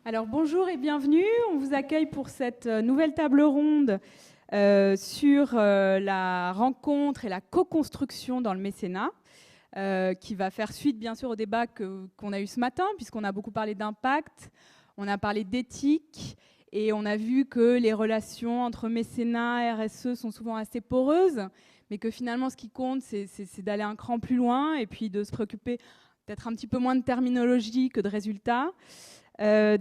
Alors bonjour et bienvenue, on vous accueille pour cette nouvelle table ronde sur la rencontre et la co-construction dans le mécénat, qui va faire suite bien sûr au débat qu'on a eu ce matin, puisqu'on a beaucoup parlé d'impact, on a parlé d'éthique, et on a vu que les relations entre mécénat et RSE sont souvent assez poreuses, mais que finalement ce qui compte c'est d'aller un cran plus loin et puis de se préoccuper peut-être un petit peu moins de terminologie que de résultats. Je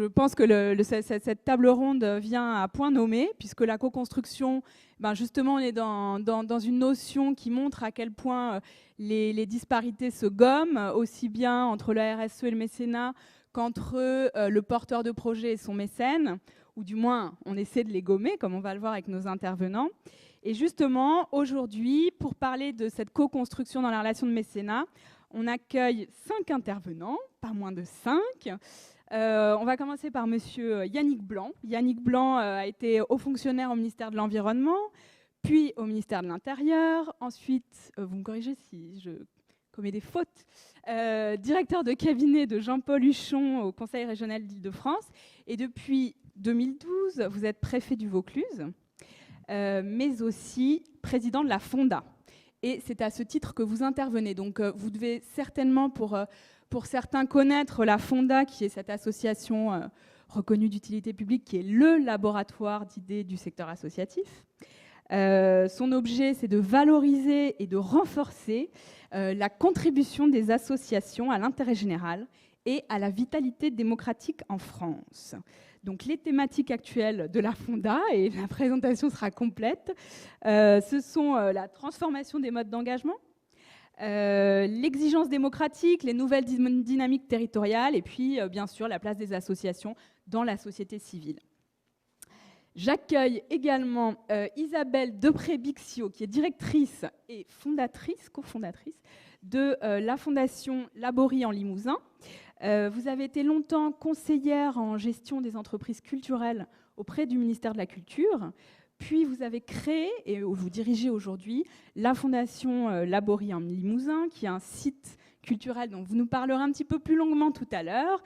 pense que cette table ronde vient à point nommé, puisque la co-construction, justement, on est dans une notion qui montre à quel point les disparités se gomment, aussi bien entre la RSE et le mécénat qu'entre le porteur de projet et son mécène, ou du moins on essaie de les gommer, comme on va le voir avec nos intervenants. Et justement, aujourd'hui, pour parler de cette co-construction dans la relation de mécénat, on accueille 5 intervenants, pas moins de 5. On va commencer par monsieur Yannick Blanc. Yannick Blanc a été haut fonctionnaire au ministère de l'Environnement, puis au ministère de l'Intérieur. Ensuite, vous me corrigez si je commets des fautes, directeur de cabinet de Jean-Paul Huchon au Conseil régional d'Île-de-France. Et depuis 2012, vous êtes préfet du Vaucluse, mais aussi président de la Fonda. Et c'est à ce titre que vous intervenez. Donc vous devez certainement, pour certains, connaître la Fonda, qui est cette association reconnue d'utilité publique, qui est le laboratoire d'idées du secteur associatif. Son objet, c'est de valoriser et de renforcer la contribution des associations à l'intérêt général et à la vitalité démocratique en France. Donc les thématiques actuelles de la Fonda, et la présentation sera complète, ce sont la transformation des modes d'engagement, l'exigence démocratique, les nouvelles dynamiques territoriales, et puis bien sûr la place des associations dans la société civile. J'accueille également Isabelle Depré-Bixio, qui est directrice et cofondatrice de la fondation Laborie en Limousin. Vous avez été longtemps conseillère en gestion des entreprises culturelles auprès du ministère de la Culture, puis vous avez créé, et vous dirigez aujourd'hui, la fondation Laborie en Limousin, qui est un site culturel dont vous nous parlerez un petit peu plus longuement tout à l'heure,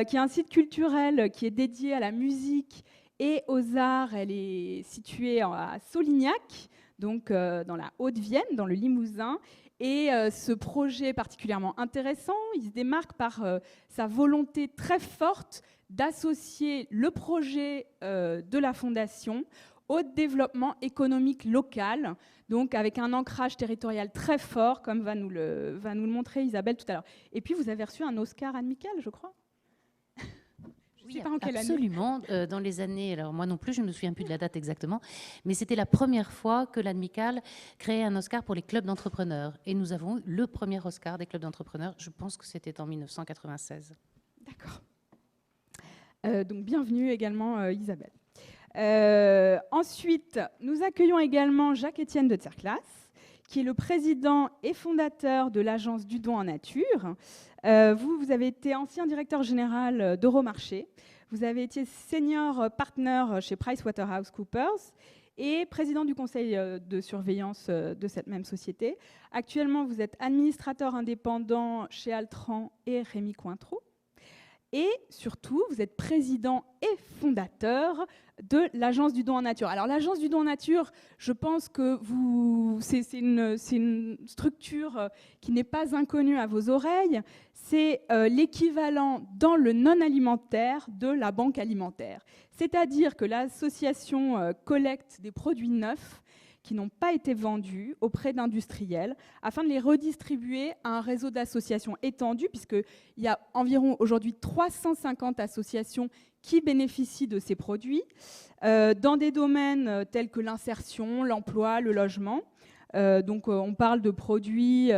qui est un site culturel qui est dédié à la musique et aux arts. Elle est située à Solignac, donc dans la Haute-Vienne, dans le Limousin. Et ce projet est particulièrement intéressant. Il se démarque par sa volonté très forte d'associer le projet de la Fondation au développement économique local, donc avec un ancrage territorial très fort, comme va nous le montrer Isabelle tout à l'heure. Et puis vous avez reçu un Oscar amical, je crois. Oui, absolument. Dans les années, alors moi non plus, je ne me souviens plus de la date exactement, mais c'était la première fois que l'Amicale créait un Oscar pour les clubs d'entrepreneurs. Et nous avons eu le premier Oscar des clubs d'entrepreneurs, je pense que c'était en 1996. D'accord. Donc bienvenue également Isabelle. Ensuite, nous accueillons également Jacques-Étienne de Tserclas, qui est le président et fondateur de l'agence du don en nature. Vous avez été ancien directeur général d'Euromarché. Vous avez été senior partner chez PricewaterhouseCoopers et président du conseil de surveillance de cette même société. Actuellement, vous êtes administrateur indépendant chez Altran et Rémy Cointreau. Et surtout, vous êtes président et fondateur de l'Agence du don en nature. Alors l'Agence du don en nature, je pense que c'est une structure qui n'est pas inconnue à vos oreilles. C'est l'équivalent dans le non-alimentaire de la banque alimentaire. C'est-à-dire que l'association collecte des produits neufs qui n'ont pas été vendus auprès d'industriels afin de les redistribuer à un réseau d'associations étendu, puisqu'il y a environ aujourd'hui 350 associations qui bénéficient de ces produits dans des domaines tels que l'insertion, l'emploi, le logement. Donc on parle de produits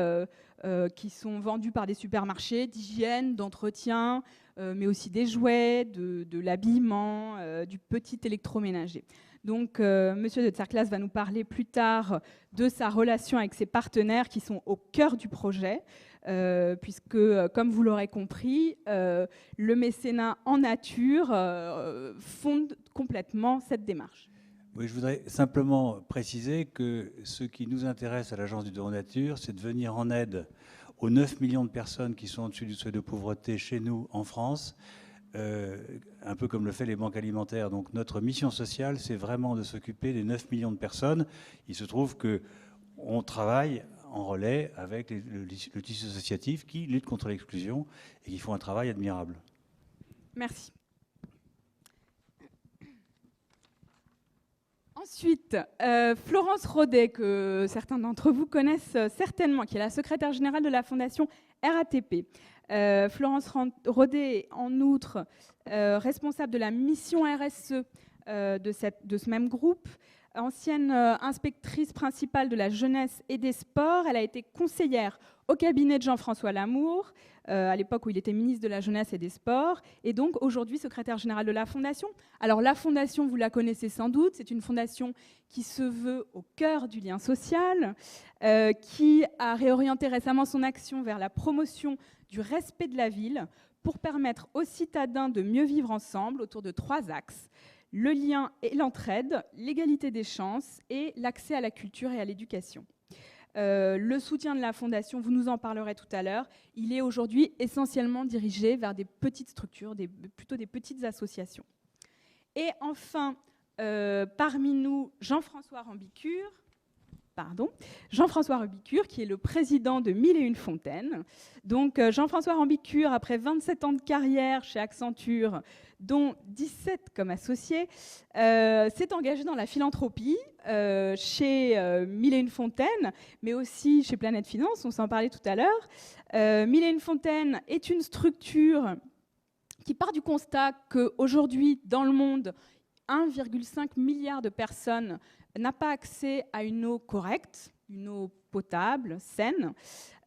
qui sont vendus par des supermarchés, d'hygiène, d'entretien, mais aussi des jouets, de l'habillement, du petit électroménager. Donc, Monsieur de Tserclas va nous parler plus tard de sa relation avec ses partenaires qui sont au cœur du projet, puisque, comme vous l'aurez compris, le mécénat en nature fonde complètement cette démarche. Oui, je voudrais simplement préciser que ce qui nous intéresse à l'Agence du don en nature, c'est de venir en aide aux 9 millions de personnes qui sont au-dessus du seuil de pauvreté chez nous en France, un peu comme le fait les banques alimentaires. Donc notre mission sociale, c'est vraiment de s'occuper des 9 millions de personnes. Il se trouve qu'on travaille en relais avec le tissu associatif qui lutte contre l'exclusion et qui font un travail admirable. Merci. Ensuite, Florence Rodet, que certains d'entre vous connaissent certainement, qui est la secrétaire générale de la Fondation RATP. Florence Rodet est en outre responsable de la mission RSE de ce même groupe, ancienne inspectrice principale de la jeunesse et des sports. Elle a été conseillère au cabinet de Jean-François Lamour, à l'époque où il était ministre de la Jeunesse et des Sports, et donc aujourd'hui secrétaire générale de la Fondation. Alors la Fondation, vous la connaissez sans doute, c'est une fondation qui se veut au cœur du lien social, qui a réorienté récemment son action vers la promotion du respect de la ville pour permettre aux citadins de mieux vivre ensemble autour de 3 axes: le lien et l'entraide, l'égalité des chances et l'accès à la culture et à l'éducation. Le soutien de la Fondation, vous nous en parlerez tout à l'heure, il est aujourd'hui essentiellement dirigé vers des petites structures, plutôt des petites associations. Et enfin, parmi nous, Jean-François Rambicure, qui est le président de 1001 Fontaines. Donc Jean-François Rambicure, après 27 ans de carrière chez Accenture, dont 17 comme associé, s'est engagé dans la philanthropie chez 1001 Fontaines, mais aussi chez Planète Finance, on s'en parlait tout à l'heure. 1001 Fontaines est une structure qui part du constat qu'aujourd'hui, dans le monde, 1,5 milliard de personnes n'a pas accès à une eau correcte, une eau potable, saine,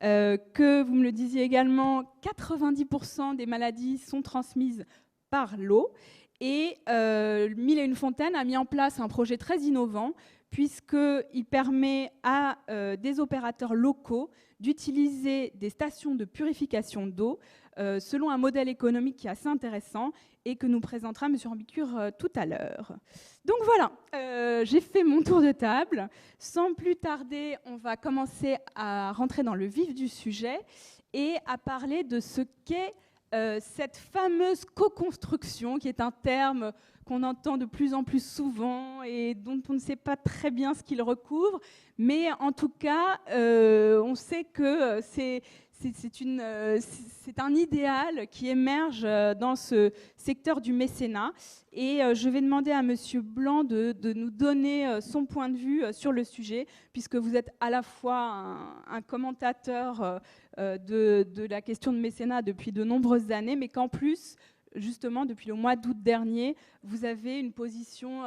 que, vous me le disiez également, 90% des maladies sont transmises par l'eau. Et 1001 Fontaines a mis en place un projet très innovant, puisqu'il permet à des opérateurs locaux d'utiliser des stations de purification d'eau selon un modèle économique qui est assez intéressant et que nous présentera M. Rambicure tout à l'heure. Donc voilà, j'ai fait mon tour de table. Sans plus tarder, on va commencer à rentrer dans le vif du sujet et à parler de ce qu'est cette fameuse co-construction, qui est un terme qu'on entend de plus en plus souvent et dont on ne sait pas très bien ce qu'il recouvre. Mais en tout cas, on sait que c'est un idéal qui émerge dans ce secteur du mécénat. Et je vais demander à Monsieur Blanc de nous donner son point de vue sur le sujet, puisque vous êtes à la fois un commentateur de la question de mécénat depuis de nombreuses années, mais qu'en plus, justement, depuis le mois d'août dernier, vous avez une position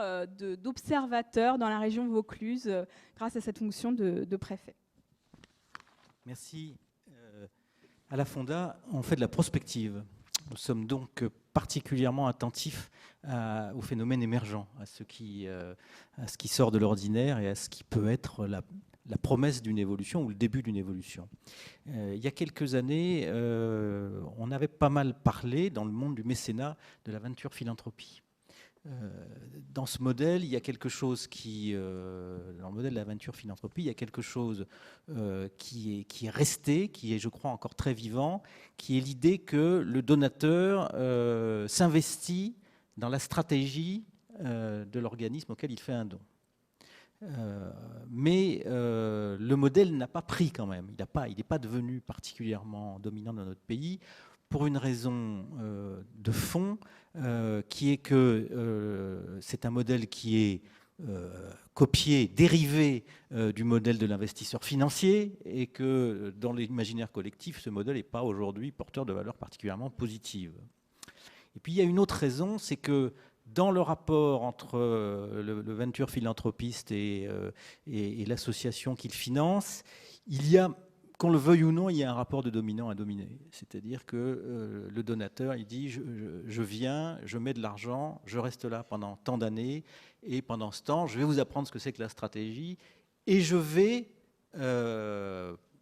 d'observateur dans la région Vaucluse grâce à cette fonction de préfet. Merci. À la Fonda, on fait de la prospective. Nous sommes donc particulièrement attentifs aux phénomènes émergents, à ce qui sort de l'ordinaire et à ce qui peut être la promesse d'une évolution ou le début d'une évolution. Il y a quelques années, on avait pas mal parlé dans le monde du mécénat de la venture philanthropie. Dans ce modèle, il y a quelque chose dans le modèle de la venture philanthropie, il y a quelque chose qui est resté, qui est, je crois, encore très vivant, qui est l'idée que le donateur s'investit dans la stratégie de l'organisme auquel il fait un don. Mais le modèle n'a pas pris quand même. Il n'est pas devenu particulièrement dominant dans notre pays pour une raison de fond, qui est que c'est un modèle qui est copié, dérivé du modèle de l'investisseur financier, et que dans l'imaginaire collectif, ce modèle n'est pas aujourd'hui porteur de valeurs particulièrement positives. Et puis il y a une autre raison, c'est que dans le rapport entre le venture philanthropiste et l'association qu'il finance, il y a, qu'on le veuille ou non, il y a un rapport de dominant à dominé. C'est-à-dire que le donateur, il dit je viens, je mets de l'argent, je reste là pendant tant d'années, et pendant ce temps, je vais vous apprendre ce que c'est que la stratégie, et je vais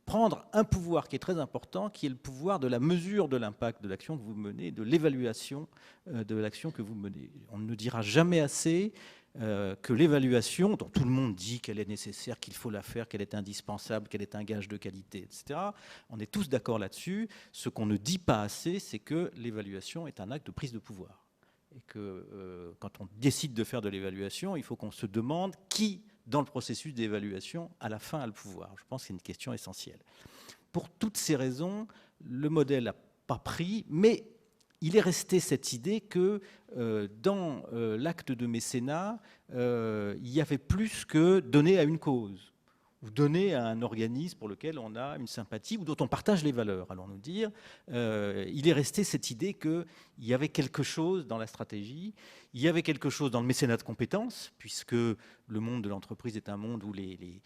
prendre un pouvoir qui est très important, qui est le pouvoir de la mesure de l'impact de l'action que vous menez, de l'évaluation de l'action que vous menez. On ne dira jamais assez que l'évaluation, dont tout le monde dit qu'elle est nécessaire, qu'il faut la faire, qu'elle est indispensable, qu'elle est un gage de qualité, etc., on est tous d'accord là-dessus. Ce qu'on ne dit pas assez, c'est que l'évaluation est un acte de prise de pouvoir. Et que quand on décide de faire de l'évaluation, il faut qu'on se demande qui, dans le processus d'évaluation, à la fin, a le pouvoir. Je pense que c'est une question essentielle. Pour toutes ces raisons, le modèle n'a pas pris, mais il est resté cette idée que dans l'acte de mécénat, il y avait plus que donner à une cause, ou donner à un organisme pour lequel on a une sympathie ou dont on partage les valeurs, allons-nous dire. Il est resté cette idée qu'il y avait quelque chose dans la stratégie, il y avait quelque chose dans le mécénat de compétences, puisque le monde de l'entreprise est un monde où les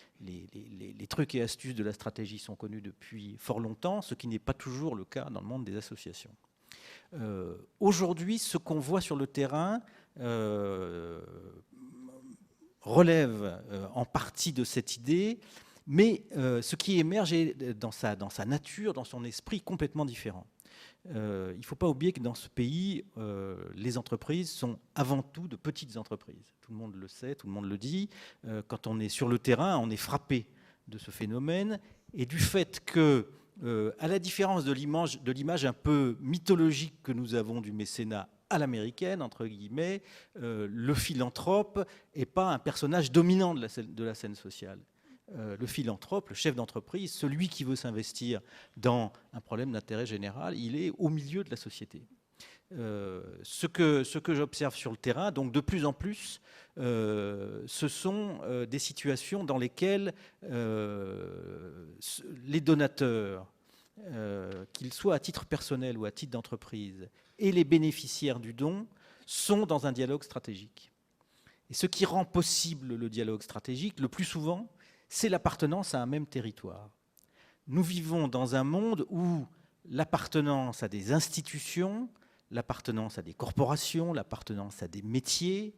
trucs et astuces de la stratégie sont connus depuis fort longtemps, ce qui n'est pas toujours le cas dans le monde des associations. Aujourd'hui, ce qu'on voit sur le terrain relève en partie de cette idée, mais ce qui émerge est dans sa nature, dans son esprit, complètement différent. Il ne faut pas oublier que dans ce pays, les entreprises sont avant tout de petites entreprises. Tout le monde le sait, tout le monde le dit. Quand on est sur le terrain, on est frappé de ce phénomène et du fait que, à la différence de l'image un peu mythologique que nous avons du mécénat à l'américaine, entre guillemets, le philanthrope n'est pas un personnage dominant de la scène sociale. Le philanthrope, le chef d'entreprise, celui qui veut s'investir dans un problème d'intérêt général, il est au milieu de la société. Ce que j'observe sur le terrain, donc de plus en plus, ce sont des situations dans lesquelles les donateurs, qu'ils soient à titre personnel ou à titre d'entreprise, et les bénéficiaires du don sont dans un dialogue stratégique. Et ce qui rend possible le dialogue stratégique, le plus souvent, c'est l'appartenance à un même territoire. Nous vivons dans un monde où l'appartenance à des institutions, l'appartenance à des corporations, l'appartenance à des métiers,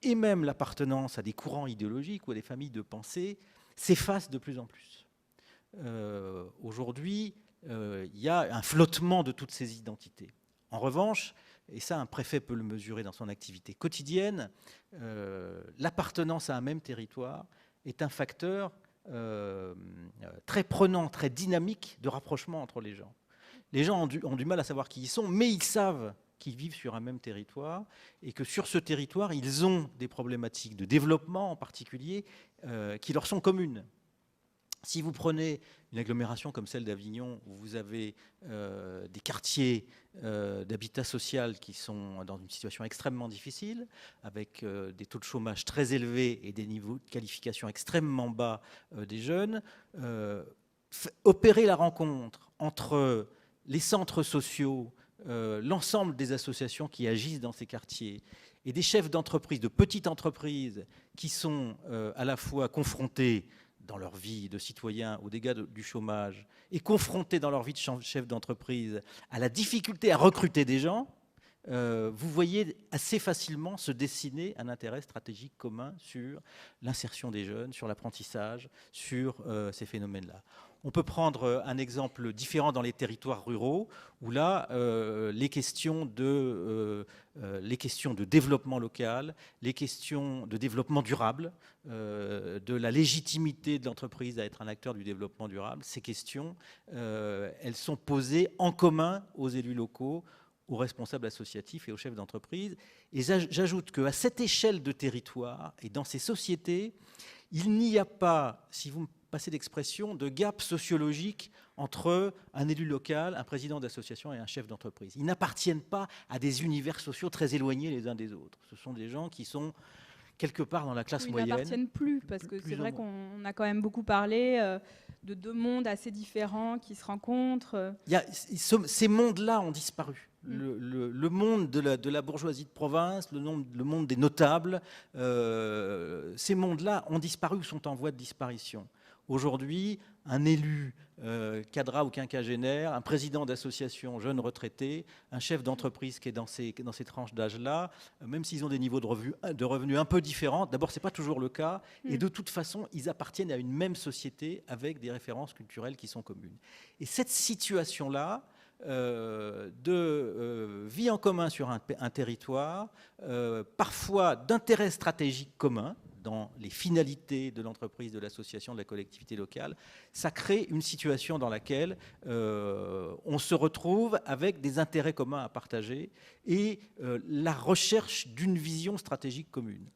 et même l'appartenance à des courants idéologiques ou à des familles de pensée s'efface de plus en plus. Aujourd'hui, il y a un flottement de toutes ces identités. En revanche, et ça un préfet peut le mesurer dans son activité quotidienne, l'appartenance à un même territoire est un facteur très prenant, très dynamique de rapprochement entre les gens. Les gens ont du mal à savoir qui ils sont, mais ils savent qu'ils vivent sur un même territoire et que sur ce territoire, ils ont des problématiques de développement en particulier qui leur sont communes. Si vous prenez une agglomération comme celle d'Avignon, où vous avez des quartiers d'habitat social qui sont dans une situation extrêmement difficile, avec des taux de chômage très élevés et des niveaux de qualification extrêmement bas des jeunes, opérer la rencontre entre les centres sociaux, l'ensemble des associations qui agissent dans ces quartiers, et des chefs d'entreprise, de petites entreprises, qui sont à la fois confrontés dans leur vie de citoyens aux dégâts du chômage et confrontés dans leur vie de chef d'entreprise à la difficulté à recruter des gens, vous voyez assez facilement se dessiner un intérêt stratégique commun sur l'insertion des jeunes, sur l'apprentissage, sur ces phénomènes-là. On peut prendre un exemple différent dans les territoires ruraux, où là, les questions de développement local, les questions de développement durable, de la légitimité de l'entreprise à être un acteur du développement durable, ces questions, elles sont posées en commun aux élus locaux, aux responsables associatifs et aux chefs d'entreprise. Et j'ajoute qu'à cette échelle de territoire et dans ces sociétés, il n'y a pas, si vous me passez l'expression, de gap sociologique entre un élu local, un président d'association et un chef d'entreprise. Ils n'appartiennent pas à des univers sociaux très éloignés les uns des autres. Ce sont des gens qui sont quelque part dans la classe moyenne. Ils n'appartiennent plus, parce que c'est vrai qu'on a quand même beaucoup parlé de deux mondes assez différents qui se rencontrent. Ces mondes-là ont disparu. Le monde de la bourgeoisie de province, le monde des notables, ces mondes-là ont disparu ou sont en voie de disparition. Aujourd'hui, un élu, cadra ou quinquagénaire, un président d'association jeune retraité, un chef d'entreprise qui est dans ces tranches d'âge-là, même s'ils ont des niveaux de revenus un peu différents, d'abord, ce n'est pas toujours le cas, et de toute façon, ils appartiennent à une même société avec des références culturelles qui sont communes. Et cette situation-là, de vie en commun sur un territoire, parfois d'intérêts stratégiques communs, dans les finalités de l'entreprise, de l'association, de la collectivité locale, ça crée une situation dans laquelle on se retrouve avec des intérêts communs à partager et la recherche d'une vision stratégique commune.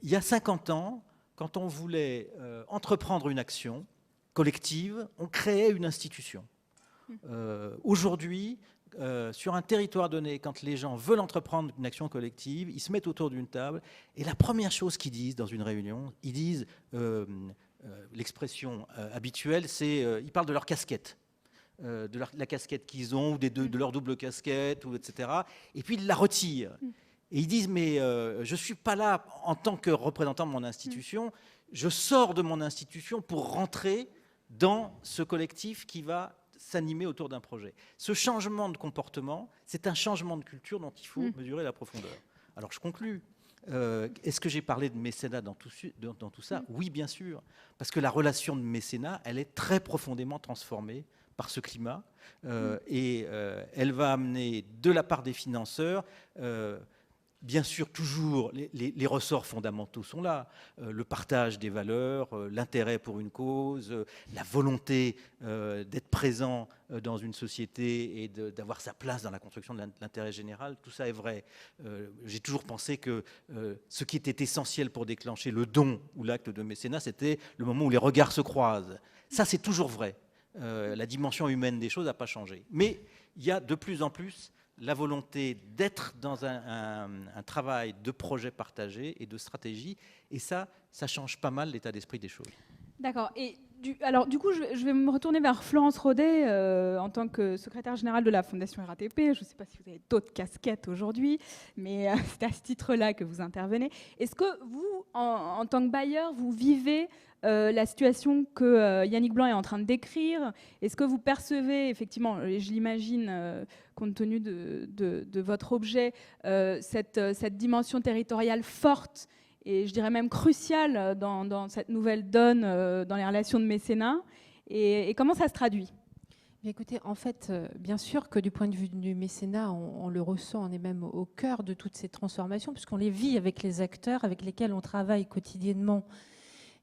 Il y a 50 ans, quand on voulait entreprendre une action collective, on créait une institution. Aujourd'hui, sur un territoire donné, quand les gens veulent entreprendre une action collective, ils se mettent autour d'une table et la première chose qu'ils disent dans une réunion, ils disent, l'expression habituelle, c'est ils parlent de leur casquette, de la casquette qu'ils ont, ou de leur double casquette, etc. Et puis ils la retirent. Et ils disent, mais je ne suis pas là en tant que représentant de mon institution, je sors de mon institution pour rentrer dans ce collectif qui va s'animer autour d'un projet. Ce changement de comportement, c'est un changement de culture dont il faut mesurer la profondeur. Alors je conclus. Est-ce que j'ai parlé de mécénat dans tout ça? Oui, bien sûr. Parce que la relation de mécénat, elle est très profondément transformée par ce climat. Et elle va amener, de la part des financeurs, bien sûr, toujours, les ressorts fondamentaux sont là. Le partage des valeurs, l'intérêt pour une cause, la volonté d'être présent dans une société et d'avoir sa place dans la construction de l'intérêt général. Tout ça est vrai. J'ai toujours pensé que ce qui était essentiel pour déclencher le don ou l'acte de mécénat, c'était le moment où les regards se croisent. Ça, c'est toujours vrai. La dimension humaine des choses n'a pas changé. Mais il y a de plus en plus la volonté d'être dans un travail de projet partagé et de stratégie. Et ça change pas mal l'état d'esprit des choses. D'accord. Et alors, du coup, je vais me retourner vers Florence Rodet en tant que secrétaire générale de la Fondation RATP. Je ne sais pas si vous avez d'autres casquettes aujourd'hui, mais c'est à ce titre-là que vous intervenez. Est-ce que vous, en tant que bailleur, vous vivez la situation que Yannick Blanc est en train de décrire? Est-ce que vous percevez, effectivement, je l'imagine, compte tenu de votre objet, cette dimension territoriale forte et je dirais même cruciale dans cette nouvelle donne dans les relations de mécénat, et comment ça se traduit? Écoutez, en fait, bien sûr que du point de vue du mécénat, on le ressent, on est même au cœur de toutes ces transformations, puisqu'on les vit avec les acteurs avec lesquels on travaille quotidiennement.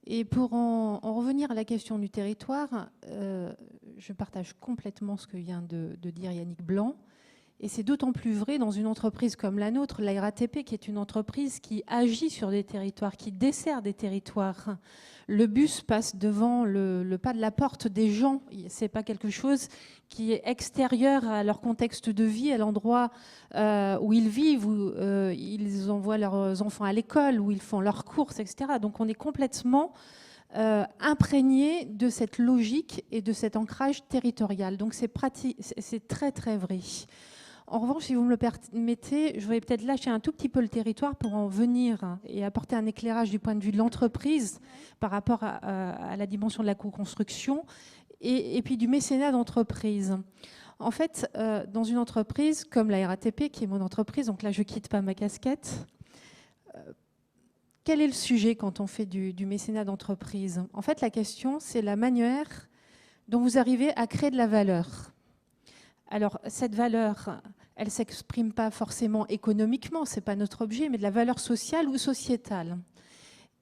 Et pour en revenir à la question du territoire, je partage complètement ce que vient de dire Yannick Blanc. Et c'est d'autant plus vrai dans une entreprise comme la nôtre, la RATP, qui est une entreprise qui agit sur des territoires, qui dessert des territoires. Le bus passe devant le pas de la porte des gens. Ce n'est pas quelque chose qui est extérieur à leur contexte de vie, à l'endroit où ils vivent, où ils envoient leurs enfants à l'école, où ils font leurs courses, etc. Donc on est complètement imprégné de cette logique et de cet ancrage territorial. Donc c'est très très vrai. En revanche, si vous me le permettez, je vais peut-être lâcher un tout petit peu le territoire pour en venir et apporter un éclairage du point de vue de l'entreprise par rapport à la dimension de la co-construction et puis du mécénat d'entreprise. En fait, dans une entreprise comme la RATP, qui est mon entreprise, donc là je ne quitte pas ma casquette, quel est le sujet quand on fait du mécénat d'entreprise? En fait, la question, c'est la manière dont vous arrivez à créer de la valeur. Alors, cette valeur, elle ne s'exprime pas forcément économiquement, ce n'est pas notre objet, mais de la valeur sociale ou sociétale.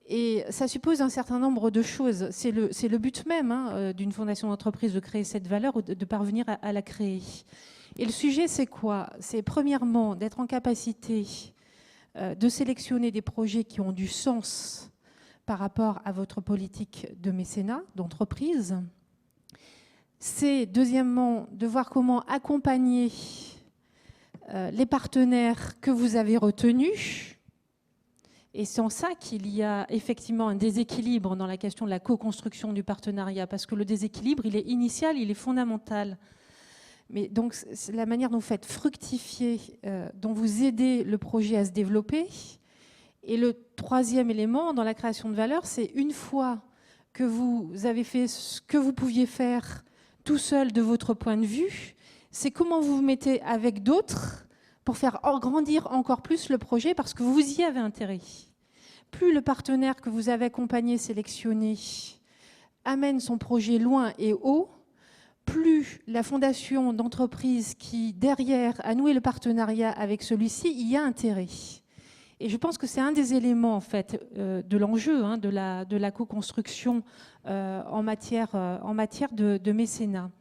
Et ça suppose un certain nombre de choses. C'est le but même d'une fondation d'entreprise de créer cette valeur ou de parvenir à la créer. Et le sujet, c'est quoi? C'est premièrement d'être en capacité de sélectionner des projets qui ont du sens par rapport à votre politique de mécénat, d'entreprise. C'est deuxièmement de voir comment accompagner les partenaires que vous avez retenus. Et c'est en ça qu'il y a effectivement un déséquilibre dans la question de la co-construction du partenariat, parce que le déséquilibre, il est initial, il est fondamental. Mais donc, c'est la manière dont vous faites fructifier, dont vous aidez le projet à se développer. Et le troisième élément dans la création de valeur, c'est une fois que vous avez fait ce que vous pouviez faire tout seul de votre point de vue, c'est comment vous vous mettez avec d'autres pour faire grandir encore plus le projet, parce que vous y avez intérêt. Plus le partenaire que vous avez accompagné, sélectionné, amène son projet loin et haut, plus la fondation d'entreprise qui, derrière, a noué le partenariat avec celui-ci, y a intérêt. Et je pense que c'est un des éléments, en fait, de l'enjeu de la co-construction en matière de mécénat.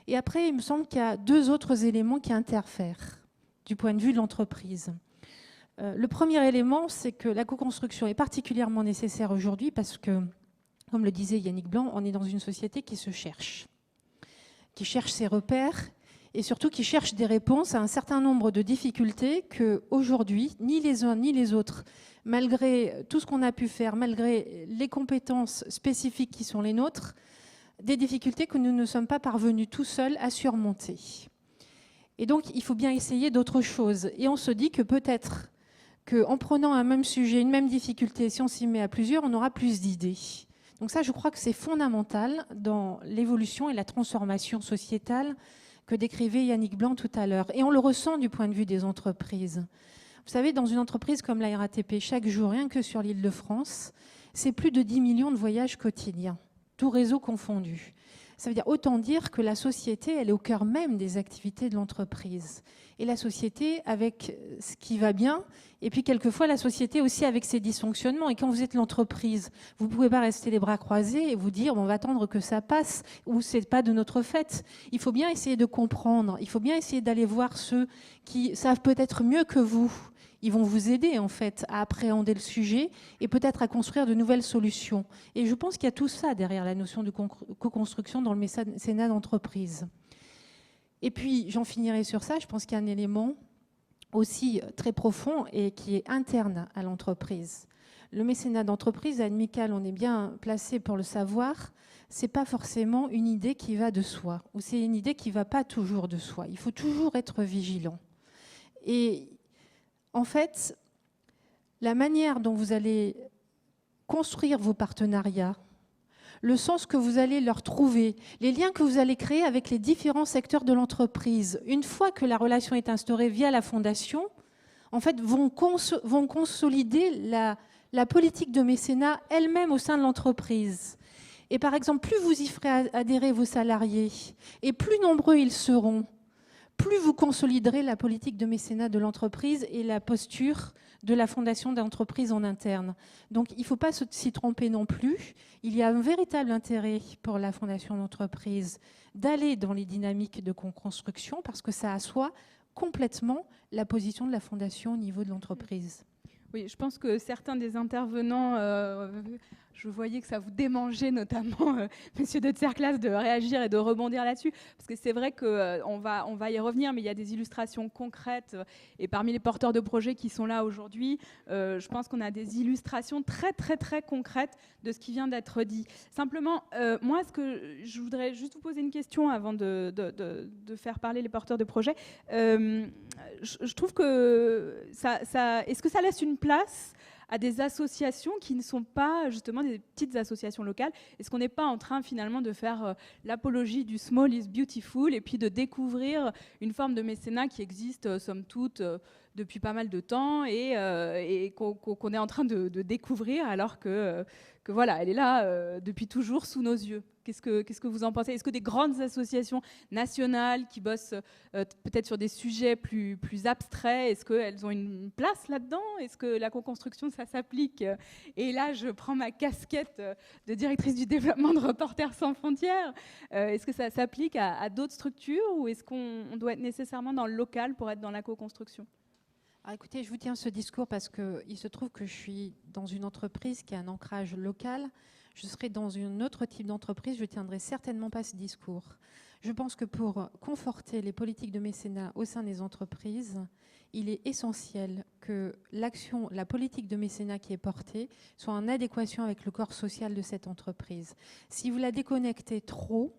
Et après, il me semble qu'il y a 2 autres éléments qui interfèrent du point de vue de l'entreprise. Le premier élément, c'est que la co-construction est particulièrement nécessaire aujourd'hui parce que, comme le disait Yannick Blanc, on est dans une société qui se cherche, qui cherche ses repères et surtout qui cherche des réponses à un certain nombre de difficultés qu'aujourd'hui, ni les uns ni les autres, malgré tout ce qu'on a pu faire, malgré les compétences spécifiques qui sont les nôtres, des difficultés que nous ne sommes pas parvenus tout seuls à surmonter. Et donc, il faut bien essayer d'autres choses. Et on se dit que peut-être qu'en prenant un même sujet, une même difficulté, si on s'y met à plusieurs, on aura plus d'idées. Donc ça, je crois que c'est fondamental dans l'évolution et la transformation sociétale que décrivait Yannick Blanc tout à l'heure. Et on le ressent du point de vue des entreprises. Vous savez, dans une entreprise comme la RATP, chaque jour, rien que sur l'Île-de-France, c'est plus de 10 millions de voyages quotidiens, tout réseau confondu. Ça veut dire autant dire que la société, elle est au cœur même des activités de l'entreprise. Et la société avec ce qui va bien, et puis quelquefois la société aussi avec ses dysfonctionnements. Et quand vous êtes l'entreprise, vous ne pouvez pas rester les bras croisés et vous dire on va attendre que ça passe ou c'est pas de notre fait. Il faut bien essayer de comprendre, il faut bien essayer d'aller voir ceux qui savent peut-être mieux que vous. Ils vont vous aider en fait à appréhender le sujet et peut-être à construire de nouvelles solutions. Et je pense qu'il y a tout ça derrière la notion de co-construction dans le mécénat d'entreprise. Et puis j'en finirai sur ça, je pense qu'il y a un élément aussi très profond et qui est interne à l'entreprise. Le mécénat d'entreprise, à Admical, on est bien placé pour le savoir, c'est pas forcément une idée qui va de soi, ou c'est une idée qui va pas toujours de soi. Il faut toujours être vigilant. Et en fait, la manière dont vous allez construire vos partenariats, le sens que vous allez leur trouver, les liens que vous allez créer avec les différents secteurs de l'entreprise, une fois que la relation est instaurée via la fondation, en fait, vont consolider la politique de mécénat elle-même au sein de l'entreprise. Et par exemple, plus vous y ferez adhérer vos salariés, et plus nombreux ils seront, plus vous consoliderez la politique de mécénat de l'entreprise et la posture de la fondation d'entreprise en interne. Donc il ne faut pas s'y tromper non plus. Il y a un véritable intérêt pour la fondation d'entreprise d'aller dans les dynamiques de construction parce que ça assoit complètement la position de la fondation au niveau de l'entreprise. Oui, je pense que certains des intervenants, je voyais que ça vous démangeait, notamment Monsieur de Tserclas, de réagir et de rebondir là-dessus, parce que c'est vrai qu'on va y revenir, mais il y a des illustrations concrètes, et parmi les porteurs de projets qui sont là aujourd'hui, je pense qu'on a des illustrations très, très, très concrètes de ce qui vient d'être dit. Simplement, moi, je voudrais juste vous poser une question avant de faire parler les porteurs de projets. Je trouve que est-ce que ça laisse une place à des associations qui ne sont pas justement des petites associations locales? Est-ce qu'on n'est pas en train finalement de faire l'apologie du small is beautiful et puis de découvrir une forme de mécénat qui existe somme toute depuis pas mal de temps et qu'on est en train de découvrir alors que voilà, elle est là depuis toujours sous nos yeux? Qu'est-ce que vous en pensez? Est-ce que des grandes associations nationales qui bossent peut-être sur des sujets plus abstraits, est-ce qu'elles ont une place là-dedans? Est-ce que la co-construction, ça s'applique? Et là, je prends ma casquette de directrice du développement de Reporters sans frontières. Est-ce que ça s'applique à d'autres structures ou est-ce qu'on doit être nécessairement dans le local pour être dans la co-construction? Alors écoutez, je vous tiens ce discours parce qu'il se trouve que je suis dans une entreprise qui a un ancrage local. Je serai dans un autre type d'entreprise, je ne tiendrai certainement pas ce discours. Je pense que pour conforter les politiques de mécénat au sein des entreprises, il est essentiel que la politique de mécénat qui est portée soit en adéquation avec le corps social de cette entreprise. Si vous la déconnectez trop,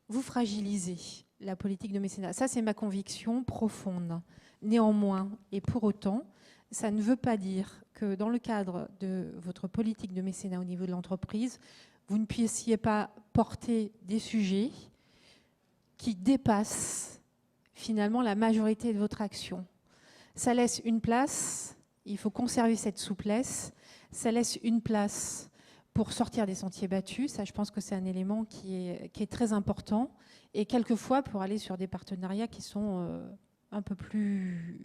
vous fragilisez la politique de mécénat. Ça, c'est ma conviction profonde. Néanmoins, et pour autant, ça ne veut pas dire que dans le cadre de votre politique de mécénat au niveau de l'entreprise, vous ne puissiez pas porter des sujets qui dépassent finalement la majorité de votre action. Ça laisse une place, il faut conserver cette souplesse, ça laisse une place pour sortir des sentiers battus, ça je pense que c'est un élément qui est très important, et quelquefois pour aller sur des partenariats qui sont un peu plus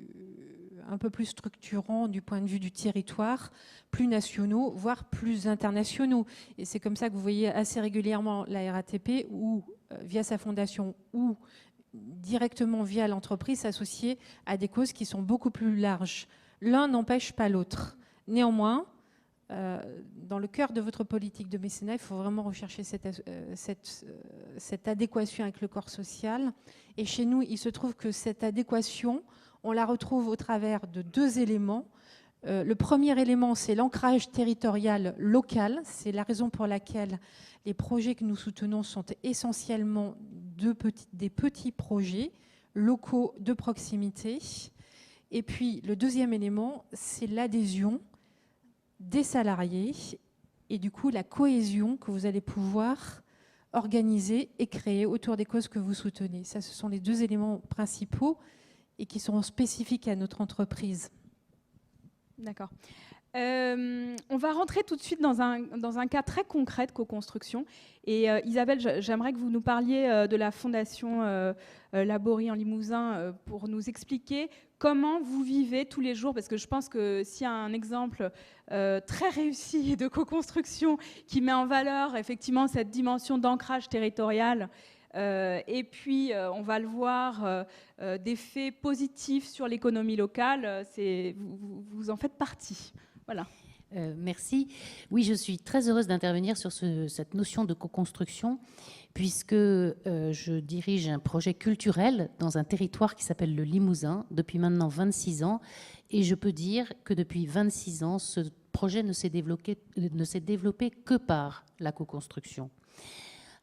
structurants du point de vue du territoire, plus nationaux, voire plus internationaux. Et c'est comme ça que vous voyez assez régulièrement la RATP, ou via sa fondation, ou directement via l'entreprise, s'associer à des causes qui sont beaucoup plus larges. L'un n'empêche pas l'autre. Néanmoins, dans le cœur de votre politique de mécénat, il faut vraiment rechercher cette adéquation avec le corps social. Et chez nous, il se trouve que cette adéquation, on la retrouve au travers de 2 éléments. Le premier élément, c'est l'ancrage territorial local. C'est la raison pour laquelle les projets que nous soutenons sont essentiellement des petits projets locaux de proximité. Et puis, le deuxième élément, c'est l'adhésion des salariés et du coup la cohésion que vous allez pouvoir organiser et créer autour des causes que vous soutenez. Ça, ce sont les 2 éléments principaux et qui sont spécifiques à notre entreprise. D'accord. On va rentrer tout de suite dans un cas très concret de co-construction. Et Isabelle, j'aimerais que vous nous parliez de la Fondation Laborie en Limousin pour nous expliquer comment vous vivez tous les jours, parce que je pense que s'il y a un exemple très réussi de co-construction qui met en valeur effectivement cette dimension d'ancrage territorial, et puis on va le voir, d'effets positifs sur l'économie locale, vous en faites partie. Voilà. Merci. Oui, je suis très heureuse d'intervenir sur cette notion de co-construction, puisque je dirige un projet culturel dans un territoire qui s'appelle le Limousin depuis maintenant 26 ans. Et je peux dire que depuis 26 ans, ce projet ne s'est développé que par la co-construction.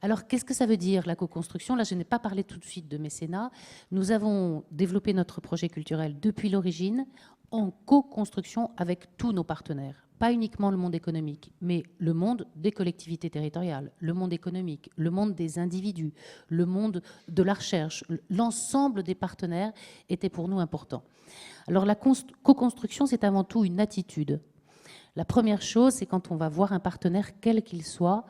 Alors, qu'est-ce que ça veut dire, la co-construction? Là, je n'ai pas parlé tout de suite de mécénat. Nous avons développé notre projet culturel depuis l'origine en co-construction avec tous nos partenaires. Pas uniquement le monde économique, mais le monde des collectivités territoriales, le monde économique, le monde des individus, le monde de la recherche. L'ensemble des partenaires était pour nous important. Alors, la co-construction, c'est avant tout une attitude. La première chose, c'est quand on va voir un partenaire, quel qu'il soit,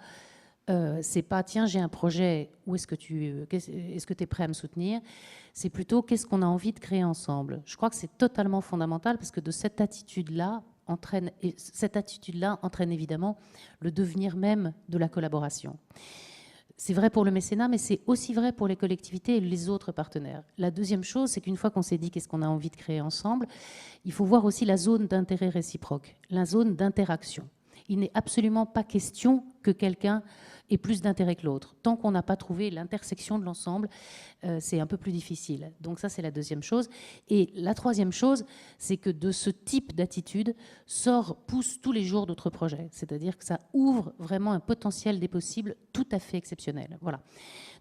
c'est pas tiens, j'ai un projet, où est-ce que tu es prêt à me soutenir? C'est plutôt qu'est-ce qu'on a envie de créer ensemble. Je crois que c'est totalement fondamental, parce que de cette attitude-là entraîne évidemment le devenir même de la collaboration. C'est vrai pour le mécénat, mais c'est aussi vrai pour les collectivités et les autres partenaires. La deuxième chose, c'est qu'une fois qu'on s'est dit qu'est-ce qu'on a envie de créer ensemble, il faut voir aussi la zone d'intérêt réciproque, la zone d'interaction. Il n'est absolument pas question que quelqu'un ait plus d'intérêt que l'autre. Tant qu'on n'a pas trouvé l'intersection de l'ensemble, c'est un peu plus difficile. Donc ça, c'est la deuxième chose. Et la troisième chose, c'est que de ce type d'attitude poussent tous les jours d'autres projets. C'est-à-dire que ça ouvre vraiment un potentiel des possibles tout à fait exceptionnel. Voilà.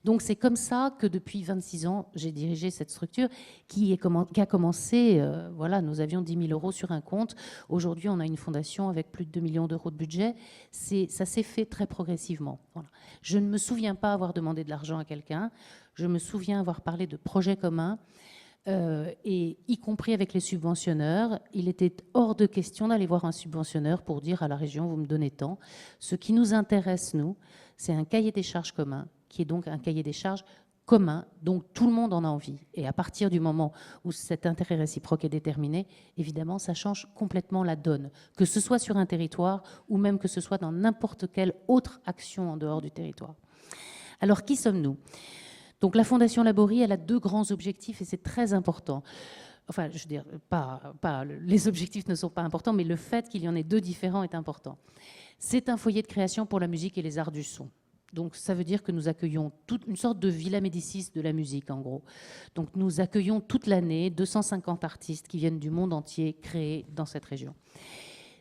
Donc c'est comme ça que depuis 26 ans, j'ai dirigé cette structure qui a commencé, voilà, nous avions 10 000 euros sur un compte. Aujourd'hui, on a une fondation avec plus de 2 millions d'euros de budget. Ça s'est fait très progressivement. Voilà. Je ne me souviens pas avoir demandé de l'argent à quelqu'un. Je me souviens avoir parlé de projets communs, et y compris avec les subventionneurs. Il était hors de question d'aller voir un subventionneur pour dire à la région, vous me donnez tant. Ce qui nous intéresse, nous, c'est un cahier des charges commun, qui est donc un cahier des charges commun, donc tout le monde en a envie. Et à partir du moment où cet intérêt réciproque est déterminé, évidemment, ça change complètement la donne, que ce soit sur un territoire ou même que ce soit dans n'importe quelle autre action en dehors du territoire. Alors, qui sommes-nous ? Donc, la Fondation Laborie, elle a 2 grands objectifs et c'est très important. Enfin, je veux dire, les objectifs ne sont pas importants, mais le fait qu'il y en ait 2 différents est important. C'est un foyer de création pour la musique et les arts du son. Donc ça veut dire que nous accueillons toute une sorte de Villa Médicis de la musique, en gros. Donc nous accueillons toute l'année 250 artistes qui viennent du monde entier créer dans cette région.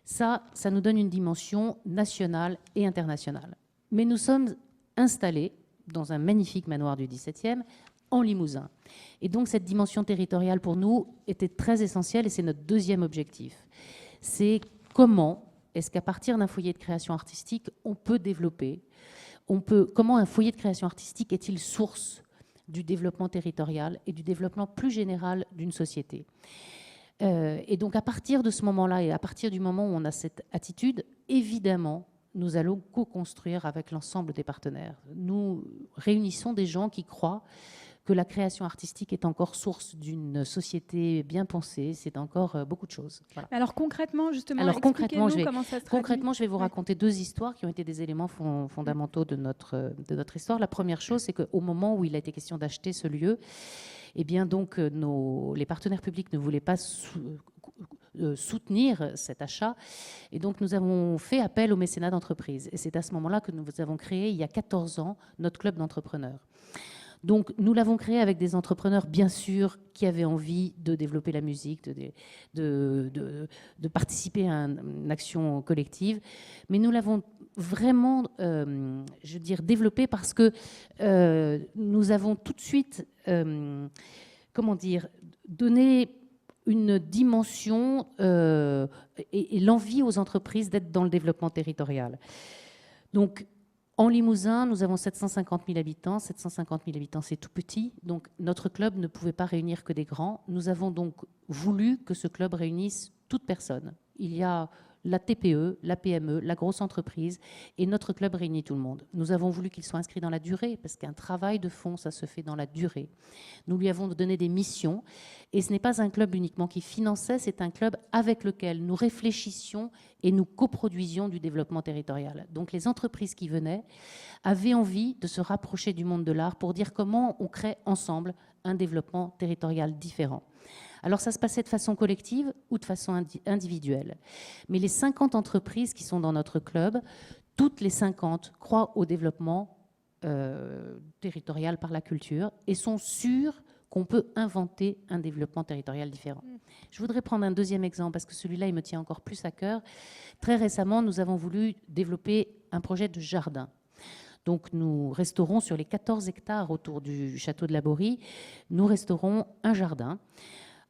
Ça nous donne une dimension nationale et internationale. Mais nous sommes installés dans un magnifique manoir du 17e, en Limousin. Et donc cette dimension territoriale pour nous était très essentielle et c'est notre 2e objectif. C'est comment est-ce qu'à partir d'un foyer de création artistique, on peut développer, comment un foyer de création artistique est-il source du développement territorial et du développement plus général d'une société. Et donc à partir de ce moment-là et à partir du moment où on a cette attitude, évidemment, nous allons co-construire avec l'ensemble des partenaires. Nous réunissons des gens qui croient que la création artistique est encore source d'une société bien pensée. C'est encore beaucoup de choses. Voilà. Alors concrètement, justement, comment ça se traduit. Concrètement, je vais vous raconter deux histoires qui ont été des éléments fondamentaux de notre histoire. La première chose, c'est qu'au moment où il a été question d'acheter ce lieu, eh bien donc les partenaires publics ne voulaient pas soutenir cet achat. Et donc, nous avons fait appel au mécénat d'entreprise. Et c'est à ce moment-là que nous avons créé, il y a 14 ans, notre club d'entrepreneurs. Donc, nous l'avons créé avec des entrepreneurs, bien sûr, qui avaient envie de développer la musique, de participer à une action collective. Mais nous l'avons vraiment, développé parce que nous avons tout de suite, donné une dimension et l'envie aux entreprises d'être dans le développement territorial. Donc, en Limousin, nous avons 750 000 habitants. 750 000 habitants, c'est tout petit. Donc, notre club ne pouvait pas réunir que des grands. Nous avons donc voulu que ce club réunisse toute personne. Il y a la TPE, la PME, la grosse entreprise, et notre club réunit tout le monde. Nous avons voulu qu'il soit inscrit dans la durée, parce qu'un travail de fond, ça se fait dans la durée. Nous lui avons donné des missions, et ce n'est pas un club uniquement qui finançait, c'est un club avec lequel nous réfléchissions et nous coproduisions du développement territorial. Donc les entreprises qui venaient avaient envie de se rapprocher du monde de l'art pour dire comment on crée ensemble un développement territorial différent. Alors ça se passait de façon collective ou de façon individuelle. Mais les 50 entreprises qui sont dans notre club, toutes les 50 croient au développement territorial par la culture et sont sûres qu'on peut inventer un développement territorial différent. Je voudrais prendre un deuxième exemple parce que celui-là, il me tient encore plus à cœur. Très récemment, nous avons voulu développer un projet de jardin. Donc nous restaurons sur les 14 hectares autour du château de la Borie, nous restaurons un jardin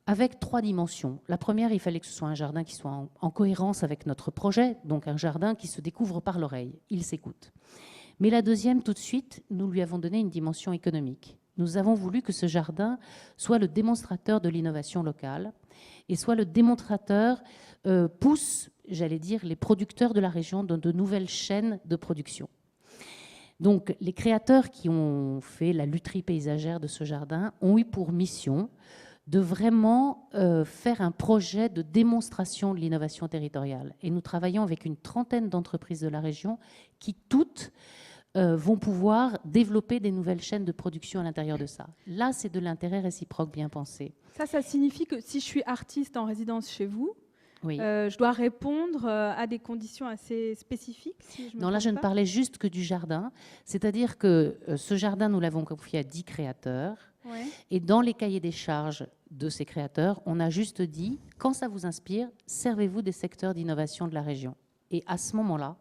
avec 3 dimensions. La première, il fallait que ce soit un jardin qui soit en cohérence avec notre projet, donc un jardin qui se découvre par l'oreille, il s'écoute. Mais la deuxième, tout de suite, nous lui avons donné une dimension économique. Nous avons voulu que ce jardin soit le démonstrateur de l'innovation locale et soit le démonstrateur, pousse, j'allais dire, les producteurs de la région dans de nouvelles chaînes de production. Donc les créateurs qui ont fait la lutherie paysagère de ce jardin ont eu pour mission de vraiment faire un projet de démonstration de l'innovation territoriale. Et nous travaillons avec une trentaine d'entreprises de la région qui toutes vont pouvoir développer des nouvelles chaînes de production à l'intérieur de ça. Là, c'est de l'intérêt réciproque bien pensé. Ça signifie que si je suis artiste en résidence chez vous, oui. Je dois répondre à des conditions assez spécifiques Non, là, je ne parlais juste que du jardin. C'est-à-dire que ce jardin, nous l'avons confié à 10 créateurs. Ouais. Et dans les cahiers des charges de ces créateurs, on a juste dit, quand ça vous inspire, servez-vous des secteurs d'innovation de la région. Et à ce moment-là,